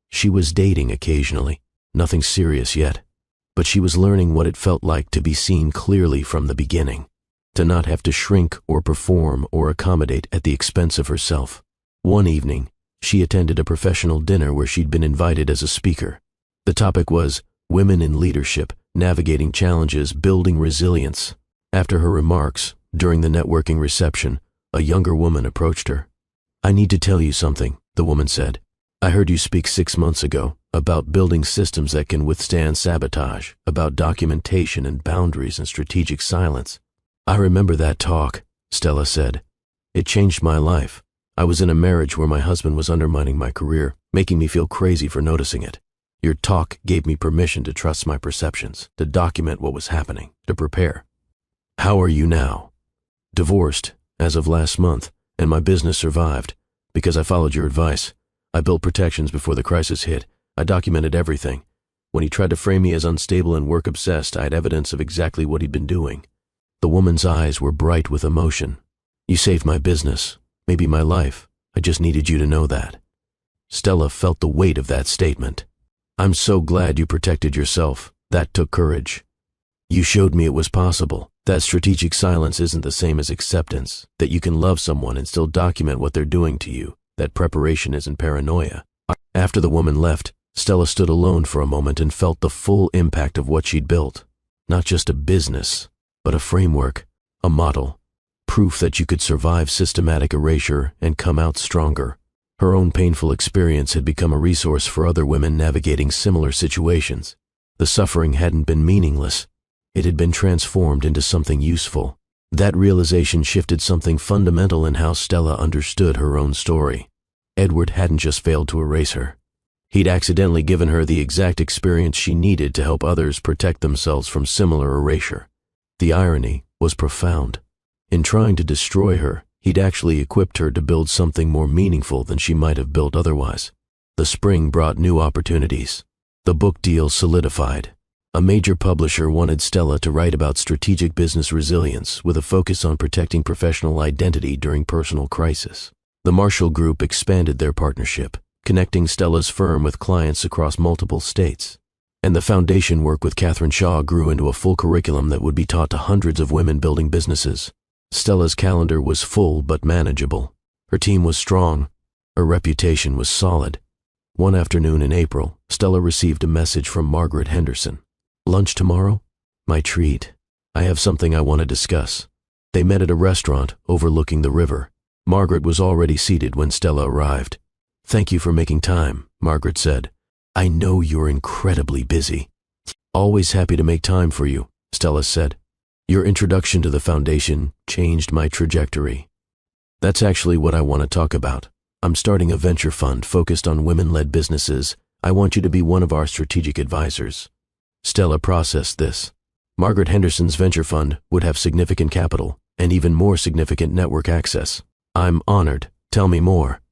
Speaker 3: She was dating occasionally, nothing serious yet, but she was learning what it felt like to be seen clearly from the beginning, to not have to shrink or perform or accommodate at the expense of herself. One evening, she attended a professional dinner where she'd been invited as a speaker. The topic was women in leadership, navigating challenges, building resilience. After her remarks, during the networking reception, a younger woman approached her. "I need to tell you something," the woman said. "I heard you speak 6 months ago about building systems that can withstand sabotage, about documentation and boundaries and strategic silence." "I remember that talk," Stella said. "It changed my life. I was in a marriage where my husband was undermining my career, making me feel crazy for noticing it. Your talk gave me permission to trust my perceptions, to document what was happening, to prepare." "How are you now?" "Divorced, as of last month, and my business survived, because I followed your advice. I built protections before the crisis hit. I documented everything. When he tried to frame me as unstable and work-obsessed, I had evidence of exactly what he'd been doing." The woman's eyes were bright with emotion. "You saved my business, maybe my life. I just needed you to know that." Stella felt the weight of that statement. "I'm so glad you protected yourself. That took courage. You showed me it was possible, that strategic silence isn't the same as acceptance, that you can love someone and still document what they're doing to you, that preparation isn't paranoia." After the woman left, Stella stood alone for a moment and felt the full impact of what she'd built. Not just a business, but a framework, a model, proof that you could survive systematic erasure and come out stronger. Her own painful experience had become a resource for other women navigating similar situations. The suffering hadn't been meaningless. It had been transformed into something useful. That realization shifted something fundamental in how Stella understood her own story. Edward hadn't just failed to erase her. He'd accidentally given her the exact experience she needed to help others protect themselves from similar erasure. The irony was profound. In trying to destroy her, he'd actually equipped her to build something more meaningful than she might have built otherwise. The spring brought new opportunities. The book deal solidified. A major publisher wanted Stella to write about strategic business resilience with a focus on protecting professional identity during personal crisis. The Marshall Group expanded their partnership, connecting Stella's firm with clients across multiple states. And the foundation work with Catherine Shaw grew into a full curriculum that would be taught to hundreds of women building businesses. Stella's calendar was full but manageable. Her team was strong. Her reputation was solid. One afternoon in April, Stella received a message from Margaret Henderson. "Lunch tomorrow? My treat. I have something I want to discuss." They met at a restaurant overlooking the river. Margaret was already seated when Stella arrived. "Thank you for making time," Margaret said. "I know you're incredibly busy." "Always happy to make time for you," Stella said. "Your introduction to the foundation changed my trajectory." "That's actually what I want to talk about. I'm starting a venture fund focused on women-led businesses. I want you to be one of our strategic advisors." Stella processed this. Margaret Henderson's venture fund would have significant capital and even more significant network access. "I'm honored. Tell me more."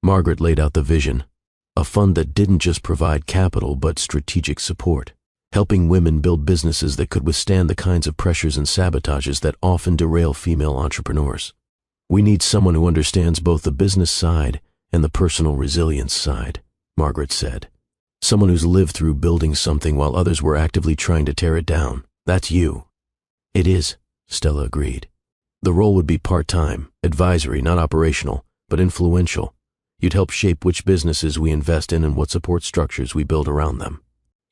Speaker 3: Margaret laid out the vision. A fund that didn't just provide capital but strategic support, helping women build businesses that could withstand the kinds of pressures and sabotages that often derail female entrepreneurs. "We need someone who understands both the business side and the personal resilience side," Margaret said. "Someone who's lived through building something while others were actively trying to tear it down. That's you." "It is," Stella agreed. The role would be part-time, advisory, not operational, but influential. You'd help shape which businesses we invest in and what support structures we build around them.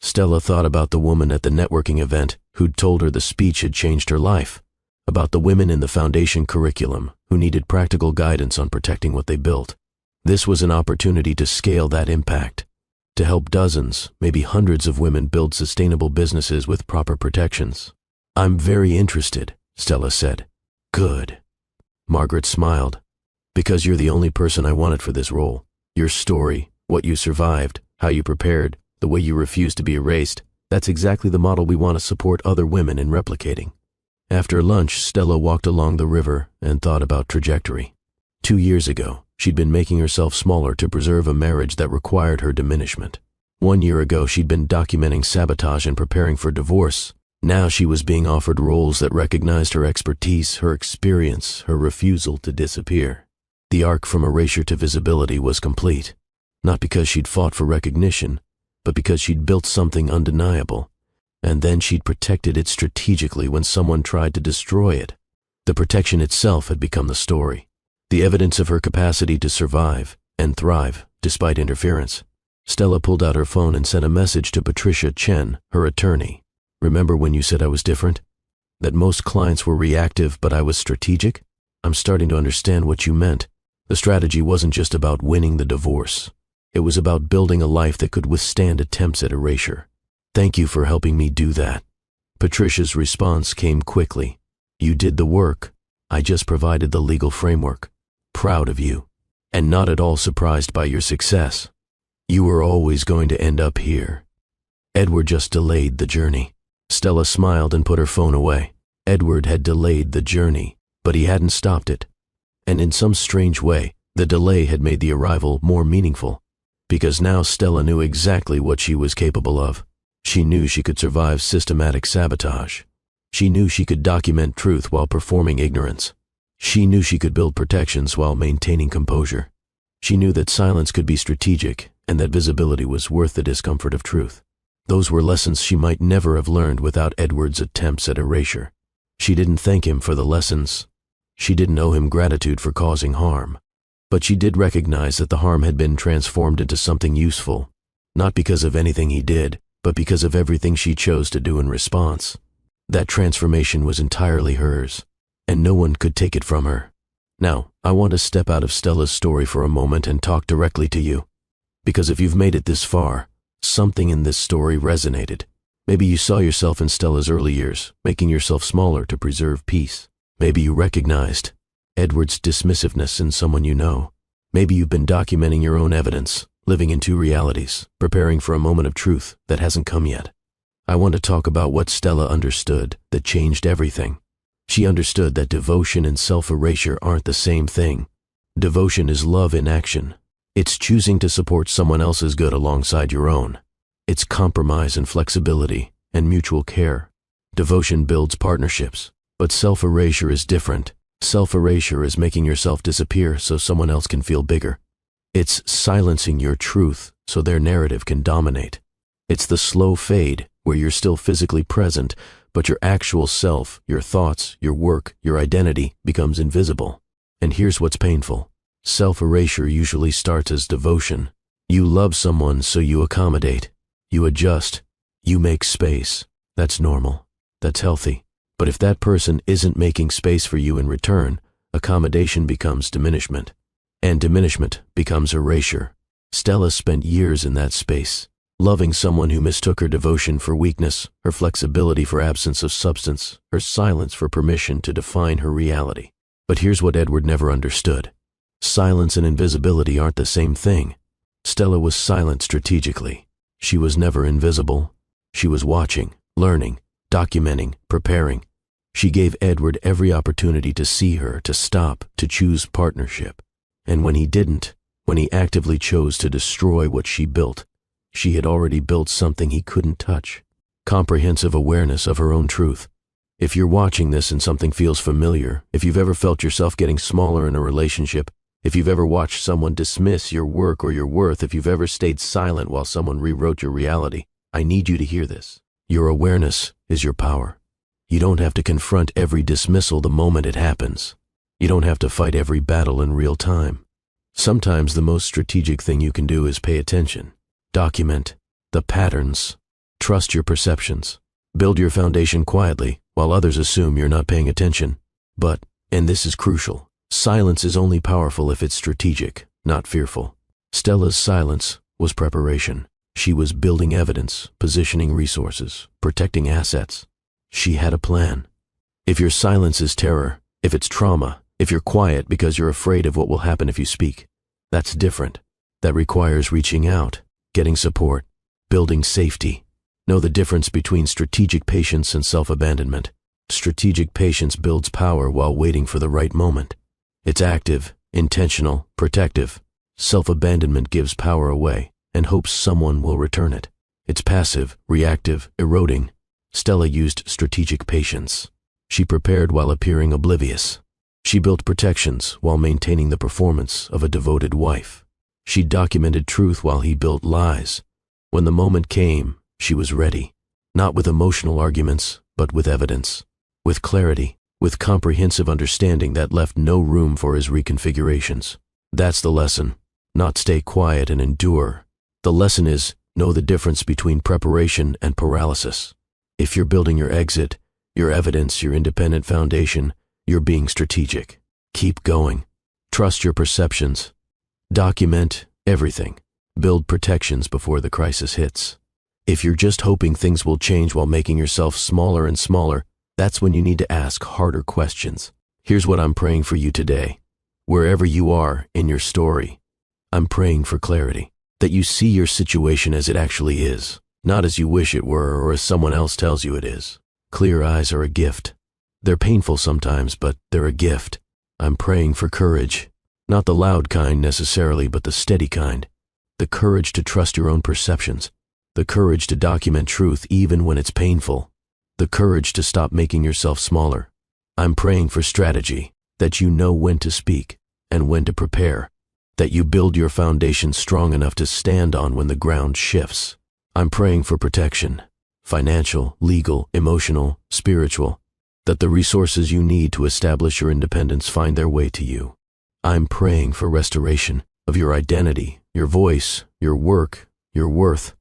Speaker 3: Stella thought about the woman at the networking event who'd told her the speech had changed her life, about the women in the foundation curriculum who needed practical guidance on protecting what they built. This was an opportunity to scale that impact, to help dozens, maybe hundreds of women build sustainable businesses with proper protections. "I'm very interested," Stella said. "Good." Margaret smiled. "Because you're the only person I wanted for this role. Your story, what you survived, how you prepared, the way you refused to be erased, that's exactly the model we want to support other women in replicating." After lunch, Stella walked along the river and thought about trajectory. 2 years ago, she'd been making herself smaller to preserve a marriage that required her diminishment. 1 year ago, she'd been documenting sabotage and preparing for divorce. Now she was being offered roles that recognized her expertise, her experience, her refusal to disappear. The arc from erasure to visibility was complete, not because she'd fought for recognition, but because she'd built something undeniable, and then she'd protected it strategically when someone tried to destroy it. The protection itself had become the story, the evidence of her capacity to survive and thrive despite interference. Stella pulled out her phone and sent a message to Patricia Chen, her attorney. "Remember when you said I was different? That most clients were reactive, but I was strategic? I'm starting to understand what you meant. The strategy wasn't just about winning the divorce. It was about building a life that could withstand attempts at erasure. Thank you for helping me do that." Patricia's response came quickly. "You did the work. I just provided the legal framework. Proud of you, and not at all surprised by your success. You were always going to end up here. Edward just delayed the journey." Stella smiled and put her phone away. Edward had delayed the journey, but he hadn't stopped it. And in some strange way, the delay had made the arrival more meaningful, because now Stella knew exactly what she was capable of. She knew she could survive systematic sabotage. She knew she could document truth while performing ignorance. She knew she could build protections while maintaining composure. She knew that silence could be strategic and that visibility was worth the discomfort of truth. Those were lessons she might never have learned without Edward's attempts at erasure. She didn't thank him for the lessons. She didn't owe him gratitude for causing harm. But she did recognize that the harm had been transformed into something useful, not because of anything he did, but because of everything she chose to do in response. That transformation was entirely hers, and no one could take it from her. Now, I want to step out of Stella's story for a moment and talk directly to you. Because if you've made it this far, something in this story resonated. Maybe you saw yourself in Stella's early years, making yourself smaller to preserve peace. Maybe you recognized Edward's dismissiveness in someone you know. Maybe you've been documenting your own evidence, living in two realities, preparing for a moment of truth that hasn't come yet. I want to talk about what Stella understood that changed everything. She understood that devotion and self-erasure aren't the same thing. Devotion is love in action. It's choosing to support someone else's good alongside your own. It's compromise and flexibility and mutual care. Devotion builds partnerships, but self-erasure is different. Self-erasure is making yourself disappear so someone else can feel bigger. It's silencing your truth so their narrative can dominate. It's the slow fade where you're still physically present, but your actual self, your thoughts, your work, your identity becomes invisible. And here's what's painful. Self-erasure usually starts as devotion. You love someone so you accommodate. You adjust. You make space. That's normal. That's healthy. But if that person isn't making space for you in return, accommodation becomes diminishment. And diminishment becomes erasure. Stella spent years in that space, loving someone who mistook her devotion for weakness, her flexibility for absence of substance, her silence for permission to define her reality. But here's what Edward never understood. Silence and invisibility aren't the same thing. Stella was silent strategically. She was never invisible. She was watching, learning, documenting, preparing. She gave Edward every opportunity to see her, to stop, to choose partnership. And when he didn't, when he actively chose to destroy what she built, she had already built something he couldn't touch. Comprehensive awareness of her own truth. If you're watching this and something feels familiar, if you've ever felt yourself getting smaller in a relationship, if you've ever watched someone dismiss your work or your worth, if you've ever stayed silent while someone rewrote your reality, I need you to hear this. Your awareness is your power. You don't have to confront every dismissal the moment it happens. You don't have to fight every battle in real time. Sometimes the most strategic thing you can do is pay attention. Document the patterns. Trust your perceptions. Build your foundation quietly while others assume you're not paying attention. But, and this is crucial, silence is only powerful if it's strategic, not fearful. Stella's silence was preparation. She was building evidence, positioning resources, protecting assets. She had a plan. If your silence is terror, if it's trauma, if you're quiet because you're afraid of what will happen if you speak, that's different. That requires reaching out, getting support, building safety. Know the difference between strategic patience and self-abandonment. Strategic patience builds power while waiting for the right moment. It's active, intentional, protective. Self-abandonment gives power away and hopes someone will return it. It's passive, reactive, eroding. Stella used strategic patience. She prepared while appearing oblivious. She built protections while maintaining the performance of a devoted wife. She documented truth while he built lies. When the moment came, she was ready, not with emotional arguments, but with evidence, with clarity, with comprehensive understanding that left no room for his reconfigurations. That's the lesson, not stay quiet and endure. The lesson is, know the difference between preparation and paralysis. If you're building your exit, your evidence, your independent foundation, you're being strategic. Keep going. Trust your perceptions. Document everything. Build protections before the crisis hits. If you're just hoping things will change while making yourself smaller and smaller, that's when you need to ask harder questions. Here's what I'm praying for you today. Wherever you are in your story, I'm praying for clarity, that you see your situation as it actually is, not as you wish it were or as someone else tells you it is. Clear eyes are a gift. They're painful sometimes, but they're a gift. I'm praying for courage, not the loud kind necessarily, but the steady kind. The courage to trust your own perceptions, the courage to document truth even when it's painful, the courage to stop making yourself smaller. I'm praying for strategy, that you know when to speak and when to prepare, that you build your foundation strong enough to stand on when the ground shifts. I'm praying for protection, financial, legal, emotional, spiritual, that the resources you need to establish your independence find their way to you. I'm praying for restoration of your identity, your voice, your work, your worth.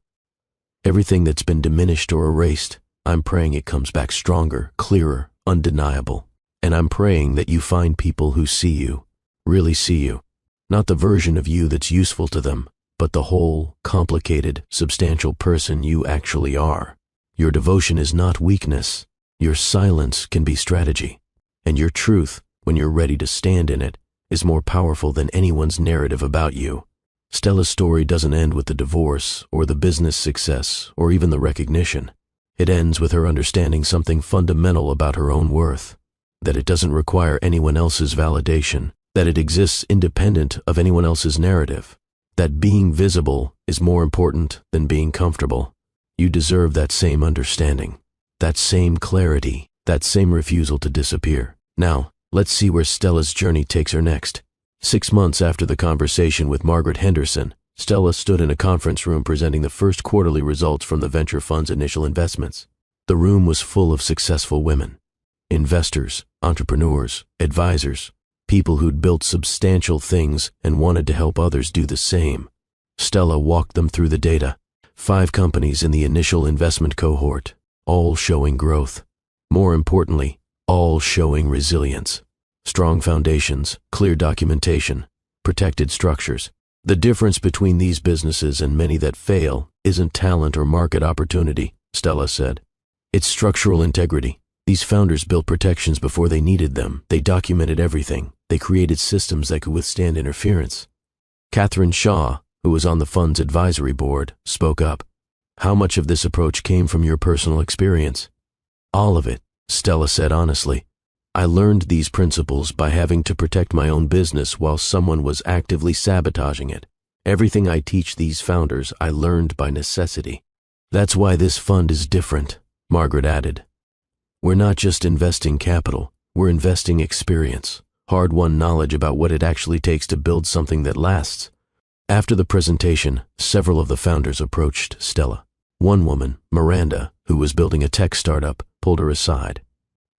Speaker 3: Everything that's been diminished or erased, I'm praying it comes back stronger, clearer, undeniable. And I'm praying that you find people who see you, really see you. Not the version of you that's useful to them, but the whole, complicated, substantial person you actually are. Your devotion is not weakness. Your silence can be strategy. And your truth, when you're ready to stand in it, is more powerful than anyone's narrative about you. Stella's story doesn't end with the divorce, or the business success, or even the recognition. It ends with her understanding something fundamental about her own worth. That it doesn't require anyone else's validation. That it exists independent of anyone else's narrative. That being visible is more important than being comfortable. You deserve that same understanding, that same clarity, that same refusal to disappear. Now, let's see where Stella's journey takes her next. 6 months after the conversation with Margaret Henderson, Stella stood in a conference room presenting the first quarterly results from the venture fund's initial investments. The room was full of successful women, investors, entrepreneurs, advisors, people who'd built substantial things and wanted to help others do the same. Stella walked them through the data. 5 companies in the initial investment cohort, all showing growth. More importantly, all showing resilience. Strong foundations, clear documentation, protected structures. The difference between these businesses and many that fail isn't talent or market opportunity, Stella said. It's structural integrity. These founders built protections before they needed them. They documented everything. They created systems that could withstand interference. Catherine Shaw, who was on the fund's advisory board, spoke up. How much of this approach came from your personal experience? All of it, Stella said honestly. I learned these principles by having to protect my own business while someone was actively sabotaging it. Everything I teach these founders, I learned by necessity. That's why this fund is different, Margaret added. We're not just investing capital, we're investing experience, hard-won knowledge about what it actually takes to build something that lasts. After the presentation, several of the founders approached Stella. One woman, Miranda, who was building a tech startup, pulled her aside.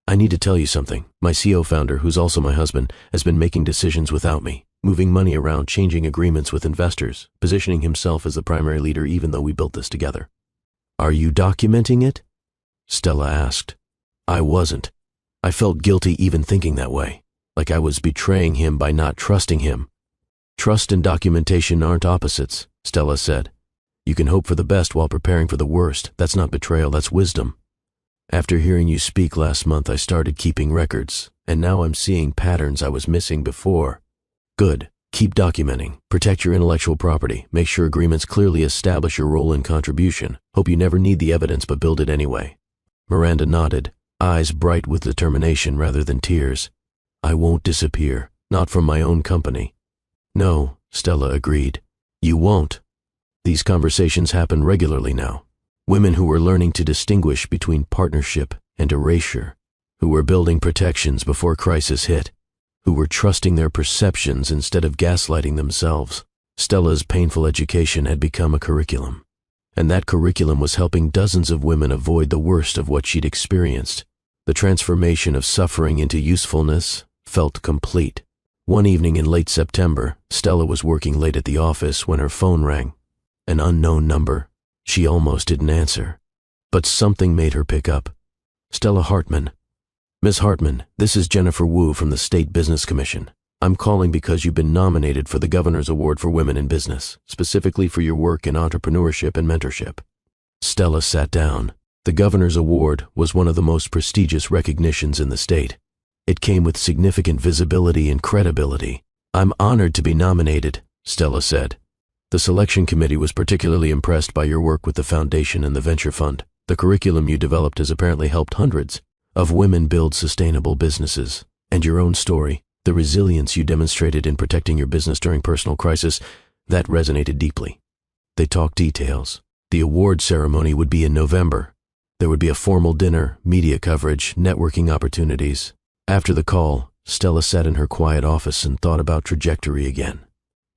Speaker 3: I need to tell you something. My CO founder, who's also my husband, has been making decisions without me, moving money around, changing agreements with investors, positioning himself as the primary leader even though we built this together. Are you documenting it? Stella asked. I wasn't. I felt guilty even thinking that way, like I was betraying him by not trusting him. Trust and documentation aren't opposites, Stella said. You can hope for the best while preparing for the worst. That's not betrayal, that's wisdom. After hearing you speak last month, I started keeping records, and now I'm seeing patterns I was missing before. Good. Keep documenting. Protect your intellectual property. Make sure agreements clearly establish your role and contribution. Hope you never need the evidence but build it anyway. Miranda nodded, eyes bright with determination rather than tears. I won't disappear, not from my own company. No, Stella agreed. You won't. These conversations happen regularly now. Women who were learning to distinguish between partnership and erasure, who were building protections before crisis hit, who were trusting their perceptions instead of gaslighting themselves. Stella's painful education had become a curriculum, and that curriculum was helping dozens of women avoid the worst of what she'd experienced. The transformation of suffering into usefulness felt complete. One evening in late September, Stella was working late at the office when her phone rang. An unknown number. She almost didn't answer, but something made her pick up. Stella Hartman. Ms. Hartman, this is Jennifer Wu from the State Business Commission. I'm calling because you've been nominated for the Governor's Award for Women in Business, specifically for your work in entrepreneurship and mentorship. Stella sat down. The Governor's Award was one of the most prestigious recognitions in the state. It came with significant visibility and credibility. I'm honored to be nominated, Stella said. The selection committee was particularly impressed by your work with the foundation and the venture fund. The curriculum you developed has apparently helped hundreds of women build sustainable businesses. And your own story, the resilience you demonstrated in protecting your business during personal crisis, that resonated deeply. They talked details. The award ceremony would be in November. There would be a formal dinner, media coverage, networking opportunities. After the call, Stella sat in her quiet office and thought about trajectory again.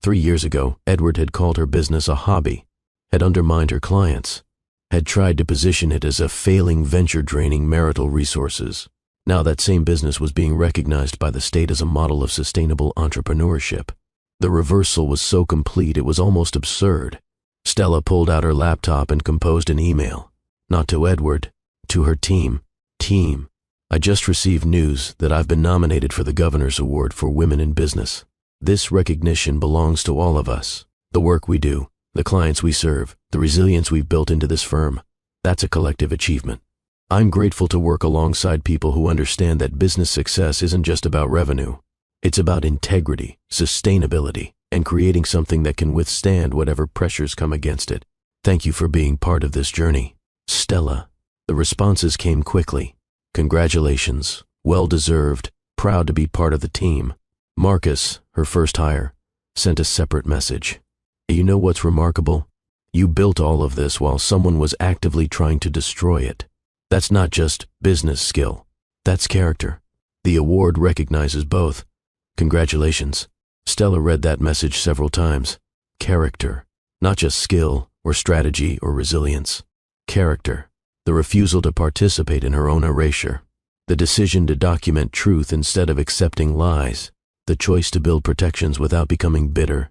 Speaker 3: 3 years ago, Edward had called her business a hobby, had undermined her clients, had tried to position it as a failing venture draining marital resources. Now that same business was being recognized by the state as a model of sustainable entrepreneurship. The reversal was so complete it was almost absurd. Stella pulled out her laptop and composed an email. Not to Edward, to her team. Team, I just received news that I've been nominated for the Governor's Award for Women in Business. This recognition belongs to all of us. The work we do, the clients we serve, the resilience we've built into this firm, that's a collective achievement. I'm grateful to work alongside people who understand that business success isn't just about revenue. It's about integrity, sustainability, and creating something that can withstand whatever pressures come against it. Thank you for being part of this journey. Stella. The responses came quickly. Congratulations, well-deserved, proud to be part of the team. Marcus, her first hire, sent a separate message. You know what's remarkable? You built all of this while someone was actively trying to destroy it. That's not just business skill. That's character. The award recognizes both. Congratulations. Stella read that message several times. Character. Not just skill or strategy or resilience. Character. The refusal to participate in her own erasure. The decision to document truth instead of accepting lies. The choice to build protections without becoming bitter.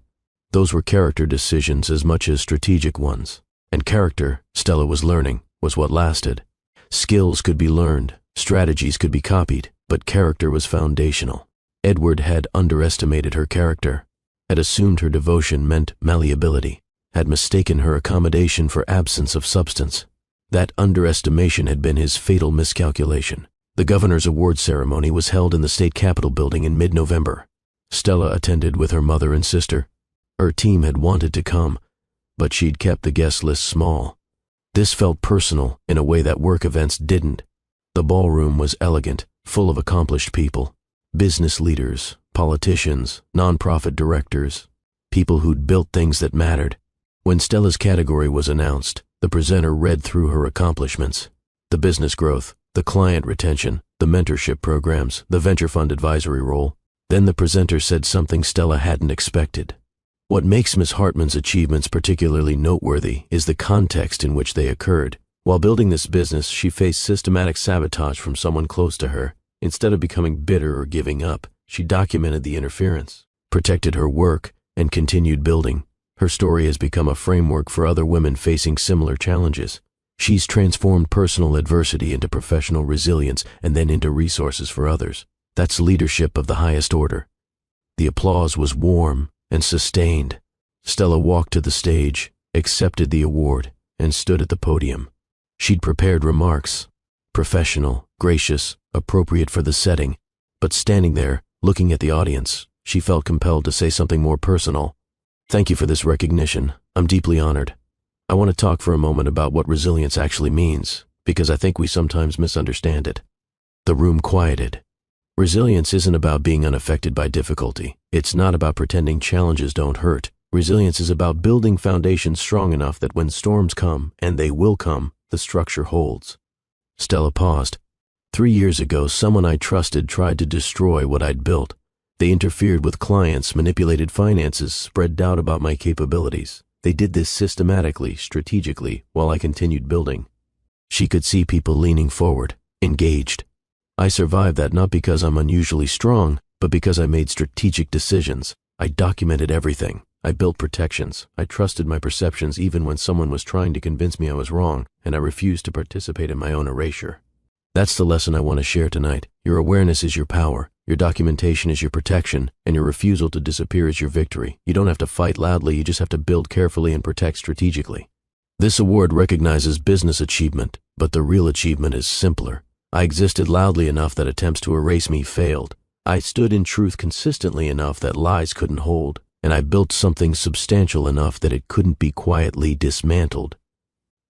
Speaker 3: Those were character decisions as much as strategic ones. And character, Stella was learning, was what lasted. Skills could be learned, strategies could be copied, but character was foundational. Edward had underestimated her character, had assumed her devotion meant malleability, had mistaken her accommodation for absence of substance. That underestimation had been his fatal miscalculation. The Governor's Award ceremony was held in the state capitol building in mid-November. Stella attended with her mother and sister. Her team had wanted to come, but she'd kept the guest list small. This felt personal in a way that work events didn't. The ballroom was elegant, full of accomplished people. Business leaders, politicians, nonprofit directors, people who'd built things that mattered. When Stella's category was announced, the presenter read through her accomplishments. The business growth, the client retention, the mentorship programs, the venture fund advisory role. Then the presenter said something Stella hadn't expected. What makes Ms. Hartman's achievements particularly noteworthy is the context in which they occurred. While building this business, she faced systematic sabotage from someone close to her. Instead of becoming bitter or giving up, she documented the interference, protected her work, and continued building. Her story has become a framework for other women facing similar challenges. She's transformed personal adversity into professional resilience and then into resources for others. That's leadership of the highest order. The applause was warm and sustained. Stella walked to the stage, accepted the award, and stood at the podium. She'd prepared remarks, professional, gracious, appropriate for the setting, but standing there, looking at the audience, she felt compelled to say something more personal. Thank you for this recognition. I'm deeply honored. I want to talk for a moment about what resilience actually means, because I think we sometimes misunderstand it. The room quieted. Resilience isn't about being unaffected by difficulty. It's not about pretending challenges don't hurt. Resilience is about building foundations strong enough that when storms come, and they will come, the structure holds. Stella paused. 3 years ago, someone I trusted tried to destroy what I'd built. They interfered with clients, manipulated finances, spread doubt about my capabilities. They did this systematically, strategically, while I continued building. She could see people leaning forward, engaged. I survived that not because I'm unusually strong, but because I made strategic decisions. I documented everything. I built protections. I trusted my perceptions even when someone was trying to convince me I was wrong, and I refused to participate in my own erasure. That's the lesson I want to share tonight. Your awareness is your power. Your documentation is your protection, and your refusal to disappear is your victory. You don't have to fight loudly, you just have to build carefully and protect strategically. This award recognizes business achievement, but the real achievement is simpler. I existed loudly enough that attempts to erase me failed. I stood in truth consistently enough that lies couldn't hold, and I built something substantial enough that it couldn't be quietly dismantled.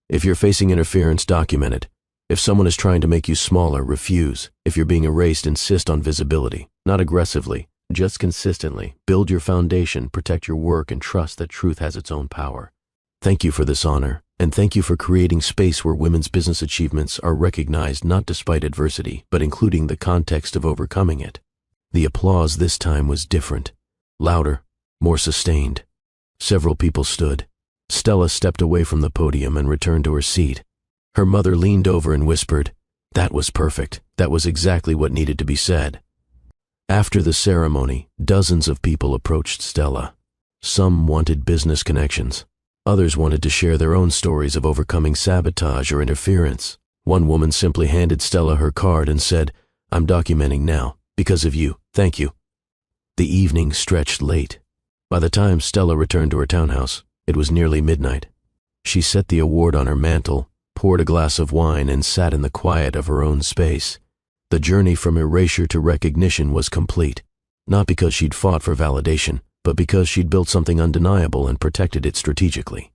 Speaker 3: If you're facing interference, document it. If someone is trying to make you smaller, refuse. If you're being erased, insist on visibility. Not aggressively, just consistently. Build your foundation, protect your work, and trust that truth has its own power. Thank you for this honor, and thank you for creating space where women's business achievements are recognized not despite adversity, but including the context of overcoming it. The applause this time was different. Louder, more sustained. Several people stood. Stella stepped away from the podium and returned to her seat. Her mother leaned over and whispered, "That was perfect. That was exactly what needed to be said." After the ceremony, dozens of people approached Stella. Some wanted business connections. Others wanted to share their own stories of overcoming sabotage or interference. One woman simply handed Stella her card and said, "I'm documenting now. Because of you. Thank you." The evening stretched late. By the time Stella returned to her townhouse, it was nearly midnight. She set the award on her mantle, poured a glass of wine, and sat in the quiet of her own space. The journey from erasure to recognition was complete, not because she'd fought for validation, but because she'd built something undeniable and protected it strategically.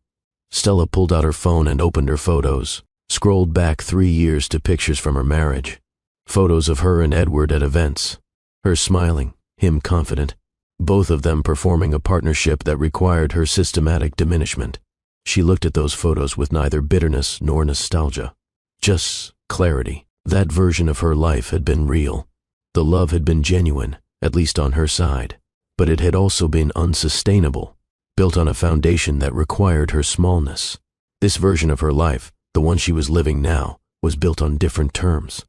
Speaker 3: Stella pulled out her phone and opened her photos, scrolled back 3 years to pictures from her marriage. Photos of her and Edward at events. Her smiling, him confident. Both of them performing a partnership that required her systematic diminishment. She looked at those photos with neither bitterness nor nostalgia. Just clarity. That version of her life had been real. The love had been genuine, at least on her side. But it had also been unsustainable, built on a foundation that required her smallness. This version of her life, the one she was living now, was built on different terms.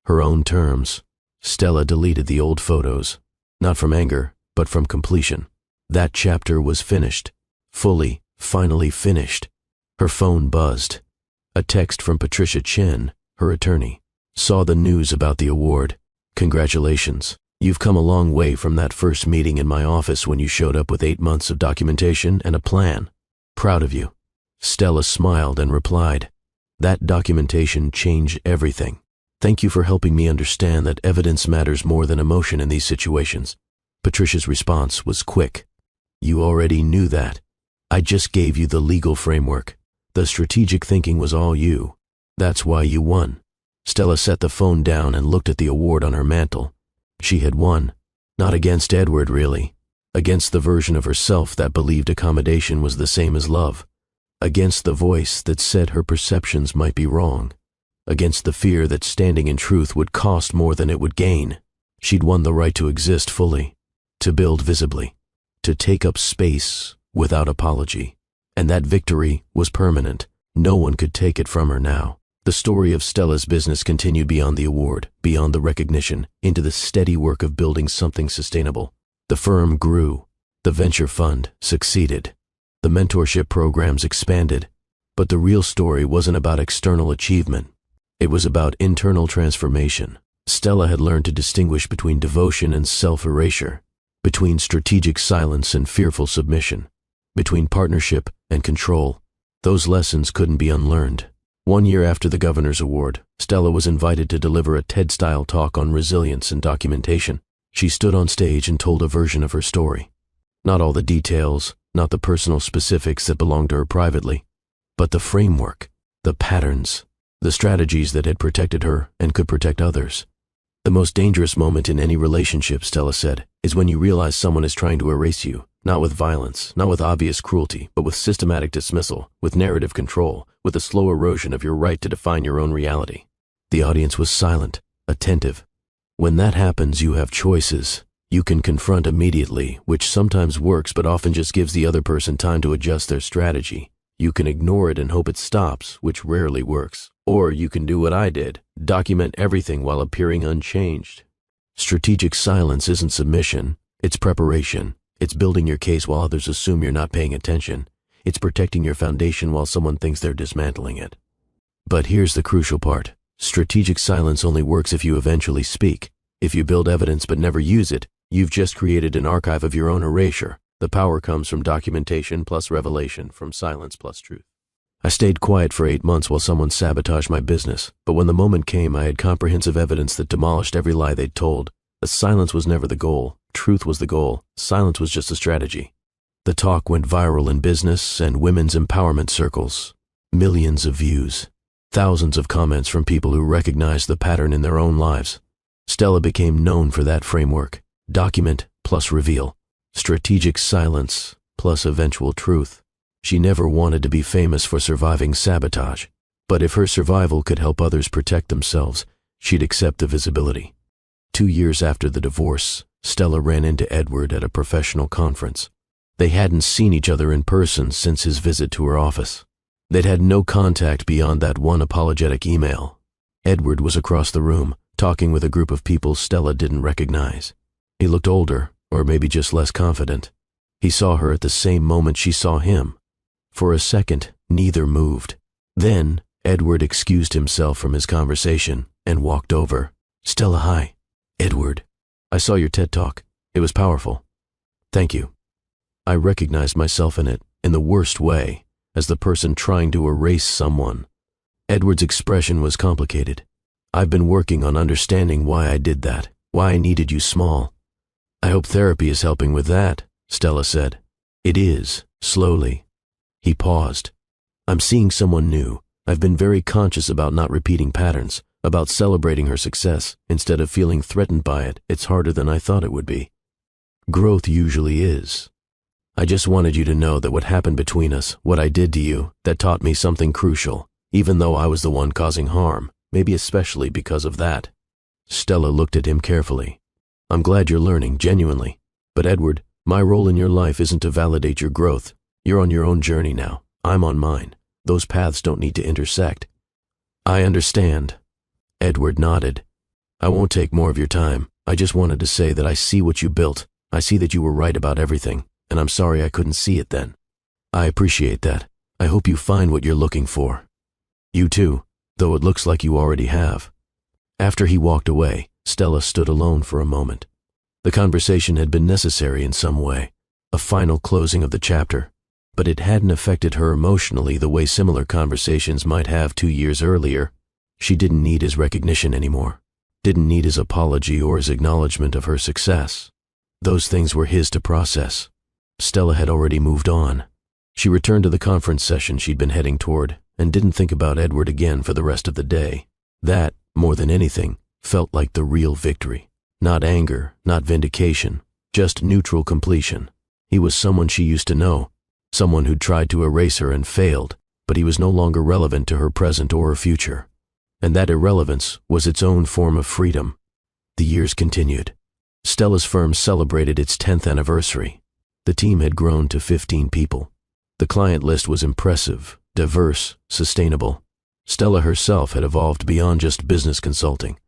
Speaker 3: Her own terms. Stella deleted the old photos, not from anger, but from completion. That chapter was finished. Fully, finally finished. Her phone buzzed. A text from Patricia Chen, her attorney. Saw the news about the award. "Congratulations. You've come a long way from that first meeting in my office when you showed up with 8 months of documentation and a plan. Proud of you." Stella smiled and replied, "That documentation changed everything. Thank you for helping me understand that evidence matters more than emotion in these situations." Patricia's response was quick. "You already knew that. I just gave you the legal framework. The strategic thinking was all you. That's why you won." Stella set the phone down and looked at the award on her mantle. She had won. Not against Edward, really. Against the version of herself that believed accommodation was the same as love. Against the voice that said her perceptions might be wrong. Against the fear that standing in truth would cost more than it would gain. She'd won the right to exist fully, to build visibly, to take up space without apology. And that victory was permanent. No one could take it from her now. The story of Stella's business continued beyond the award, beyond the recognition, into the steady work of building something sustainable. The firm grew. The venture fund succeeded. The mentorship programs expanded. But the real story wasn't about external achievement. It was about internal transformation. Stella had learned to distinguish between devotion and self-erasure, between strategic silence and fearful submission, between partnership and control. Those lessons couldn't be unlearned. 1 year after the Governor's Award, Stella was invited to deliver a TED-style talk on resilience and documentation. She stood on stage and told a version of her story. Not all the details, not the personal specifics that belonged to her privately, but the framework, the patterns, the strategies that had protected her and could protect others. "The most dangerous moment in any relationship," Stella said, "is when you realize someone is trying to erase you, Not with violence, not with obvious cruelty, but with systematic dismissal, with narrative control, with a slow erosion of your right to define your own reality. The audience was silent, attentive. When that happens, you have choices. You can confront immediately, which sometimes works but often just gives the other person time to adjust their strategy. You can ignore it and hope it stops, which rarely works. Or you can do what I did, document everything while appearing unchanged. Strategic silence isn't submission, it's preparation. It's building your case while others assume you're not paying attention. It's protecting your foundation while someone thinks they're dismantling it. But here's the crucial part. Strategic silence only works if you eventually speak. If you build evidence but never use it, you've just created an archive of your own erasure. The power comes from documentation plus revelation, from silence plus truth. I stayed quiet for 8 months while someone sabotaged my business, but when the moment came, I had comprehensive evidence that demolished every lie they'd told. The silence was never the goal. Truth was the goal. Silence was just a strategy. The talk went viral in business and women's empowerment circles. Millions of views. Thousands of comments from people who recognized the pattern in their own lives. Stella became known for that framework. Document plus reveal. Strategic silence plus eventual truth. She never wanted to be famous for surviving sabotage, but if her survival could help others protect themselves, she'd accept the visibility. 2 years after the divorce, Stella ran into Edward at a professional conference. They hadn't seen each other in person since his visit to her office. They'd had no contact beyond that one apologetic email. Edward was across the room, talking with a group of people Stella didn't recognize. He looked older, or maybe just less confident. He saw her at the same moment she saw him. For a second, neither moved. Then, Edward excused himself from his conversation and walked over. "Stella, hi." "Edward, I saw your TED Talk. It was powerful. Thank you." I recognized myself in it, in the worst way, as the person trying to erase someone. Edward's expression was complicated. "I've been working on understanding why I did that, why I needed you small." "I hope therapy is helping with that," Stella said. "It is, slowly." He paused. "I'm seeing someone new. I've been very conscious about not repeating patterns, about celebrating her success. Instead of feeling threatened by it, it's harder than I thought it would be. Growth usually is. I just wanted you to know that what happened between us, what I did to you, that taught me something crucial, even though I was the one causing harm, maybe especially because of that." Stella looked at him carefully. "I'm glad you're learning, genuinely. But Edward, my role in your life isn't to validate your growth. You're on your own journey now. I'm on mine. Those paths don't need to intersect." "I understand." Edward nodded. "I won't take more of your time. I just wanted to say that I see what you built. I see that you were right about everything, and I'm sorry I couldn't see it then. I appreciate that. I hope you find what you're looking for. You too, though it looks like you already have." After he walked away, Stella stood alone for a moment. The conversation had been necessary in some way, a final closing of the chapter, but it hadn't affected her emotionally the way similar conversations might have 2 years earlier. She didn't need his recognition anymore, didn't need his apology or his acknowledgement of her success. Those things were his to process. Stella had already moved on. She returned to the conference session she'd been heading toward and didn't think about Edward again for the rest of the day. That, more than anything, felt like the real victory. Not anger, not vindication, just neutral completion. He was someone she used to know, someone who'd tried to erase her and failed, but he was no longer relevant to her present or her future. And that irrelevance was its own form of freedom. The years continued. Stella's firm celebrated its 10th anniversary. The team had grown to 15 people. The client list was impressive, diverse, sustainable. Stella herself had evolved beyond just business consulting.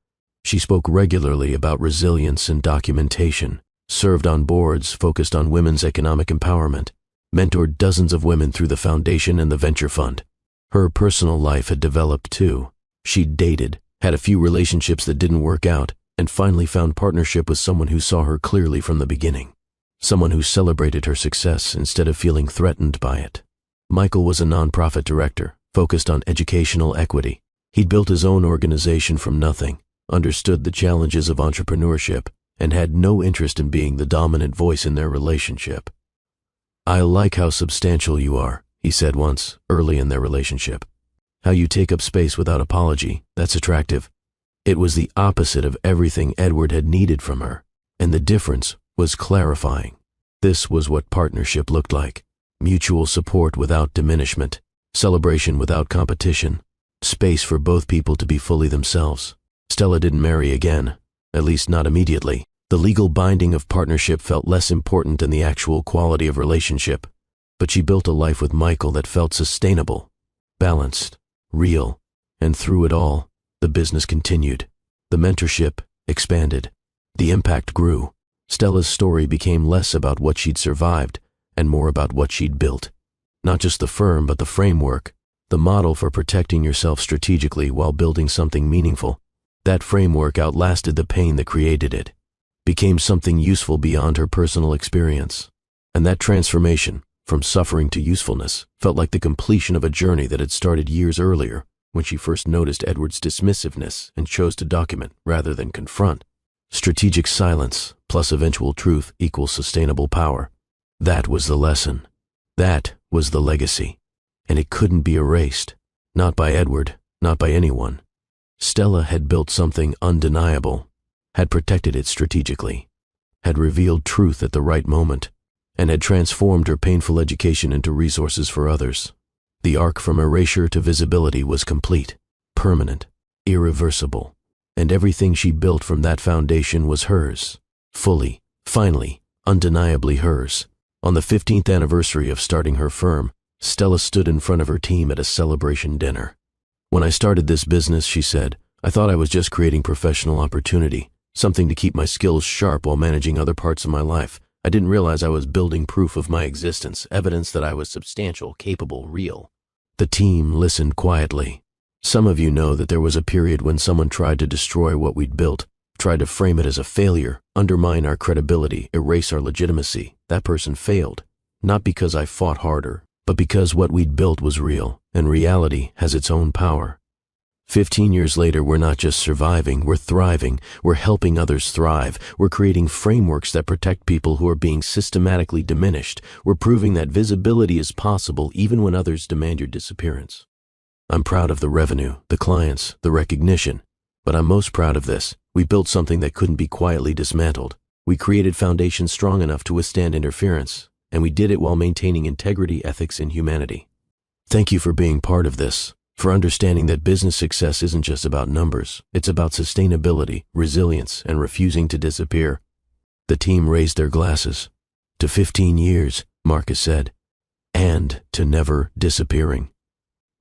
Speaker 3: She spoke regularly about resilience and documentation, served on boards focused on women's economic empowerment, mentored dozens of women through the foundation and the venture fund. Her personal life had developed too. She'd dated, had a few relationships that didn't work out, and finally found partnership with someone who saw her clearly from the beginning. Someone who celebrated her success instead of feeling threatened by it. Michael was a nonprofit director, focused on educational equity. He'd built his own organization from nothing, understood the challenges of entrepreneurship, and had no interest in being the dominant voice in their relationship. "I like how substantial you are," he said once, early in their relationship. "How you take up space without apology, that's attractive." It was the opposite of everything Edward had needed from her, and the difference was clarifying. This was what partnership looked like. Mutual support without diminishment, celebration without competition, space for both people to be fully themselves. Stella didn't marry again, at least not immediately. The legal binding of partnership felt less important than the actual quality of relationship, but she built a life with Michael that felt sustainable, balanced, real, and through it all, the business continued. The mentorship expanded. The impact grew. Stella's story became less about what she'd survived and more about what she'd built. Not just the firm, but the framework, the model for protecting yourself strategically while building something meaningful. That framework outlasted the pain that created it, became something useful beyond her personal experience. And that transformation, from suffering to usefulness, felt like the completion of a journey that had started years earlier, when she first noticed Edward's dismissiveness and chose to document rather than confront. Strategic silence plus eventual truth equals sustainable power. That was the lesson. That was the legacy. And it couldn't be erased. Not by Edward, not by anyone. Stella had built something undeniable, had protected it strategically, had revealed truth at the right moment, and had transformed her painful education into resources for others. The arc from erasure to visibility was complete, permanent, irreversible, and everything she built from that foundation was hers, fully, finally, undeniably hers. On the 15th anniversary of starting her firm, Stella stood in front of her team at a celebration dinner. "When I started this business," she said, "I thought I was just creating professional opportunity, something to keep my skills sharp while managing other parts of my life. I didn't realize I was building proof of my existence, evidence that I was substantial, capable, real." The team listened quietly. Some of you know that there was a period when someone tried to destroy what we'd built, tried to frame it as a failure, undermine our credibility, erase our legitimacy. That person failed, not because I fought harder, but because what we'd built was real, and reality has its own power. 15 years later, we're not just surviving, we're thriving, we're helping others thrive, we're creating frameworks that protect people who are being systematically diminished, we're proving that visibility is possible even when others demand your disappearance. I'm proud of the revenue, the clients, the recognition, but I'm most proud of this. We built something that couldn't be quietly dismantled. We created foundations strong enough to withstand interference, and we did it while maintaining integrity, ethics, and humanity. Thank you for being part of this, for understanding that business success isn't just about numbers. It's about sustainability, resilience, and refusing to disappear. The team raised their glasses. "To 15 years, Marcus said, and to never disappearing."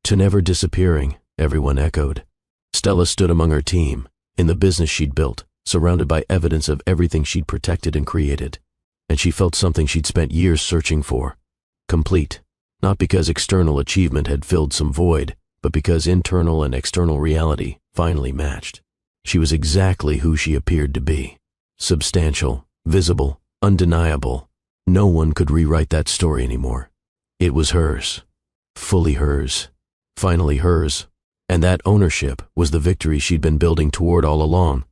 Speaker 3: "To never disappearing," everyone echoed. Stella stood among her team, in the business she'd built, surrounded by evidence of everything she'd protected and created. And she felt something she'd spent years searching for. Complete. Not because external achievement had filled some void, but because internal and external reality finally matched. She was exactly who she appeared to be. Substantial, visible, undeniable. No one could rewrite that story anymore. It was hers. Fully hers. Finally hers. And that ownership was the victory she'd been building toward all along.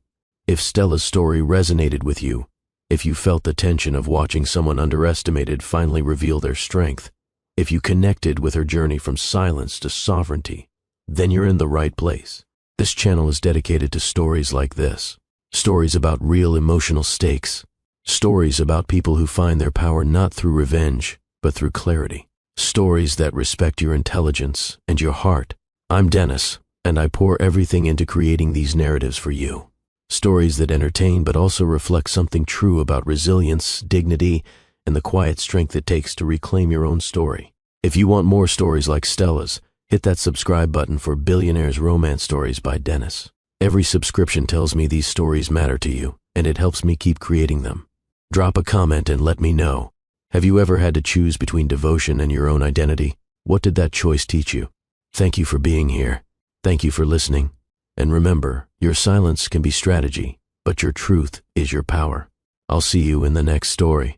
Speaker 3: If Stella's story resonated with you, if you felt the tension of watching someone underestimated finally reveal their strength, if you connected with her journey from silence to sovereignty, then you're in the right place. This channel is dedicated to stories like this. Stories about real emotional stakes. Stories about people who find their power not through revenge, but through clarity. Stories that respect your intelligence and your heart. I'm Dennis, and I pour everything into creating these narratives for you. Stories that entertain but also reflect something true about resilience, dignity, and the quiet strength it takes to reclaim your own story. If you want more stories like Stella's, hit that subscribe button for Billionaire's Romance Stories by Dennis. Every subscription tells me these stories matter to you, and it helps me keep creating them. Drop a comment and let me know. Have you ever had to choose between devotion and your own identity? What did that choice teach you? Thank you for being here. Thank you for listening. And remember, your silence can be strategy, but your truth is your power. I'll see you in the next story.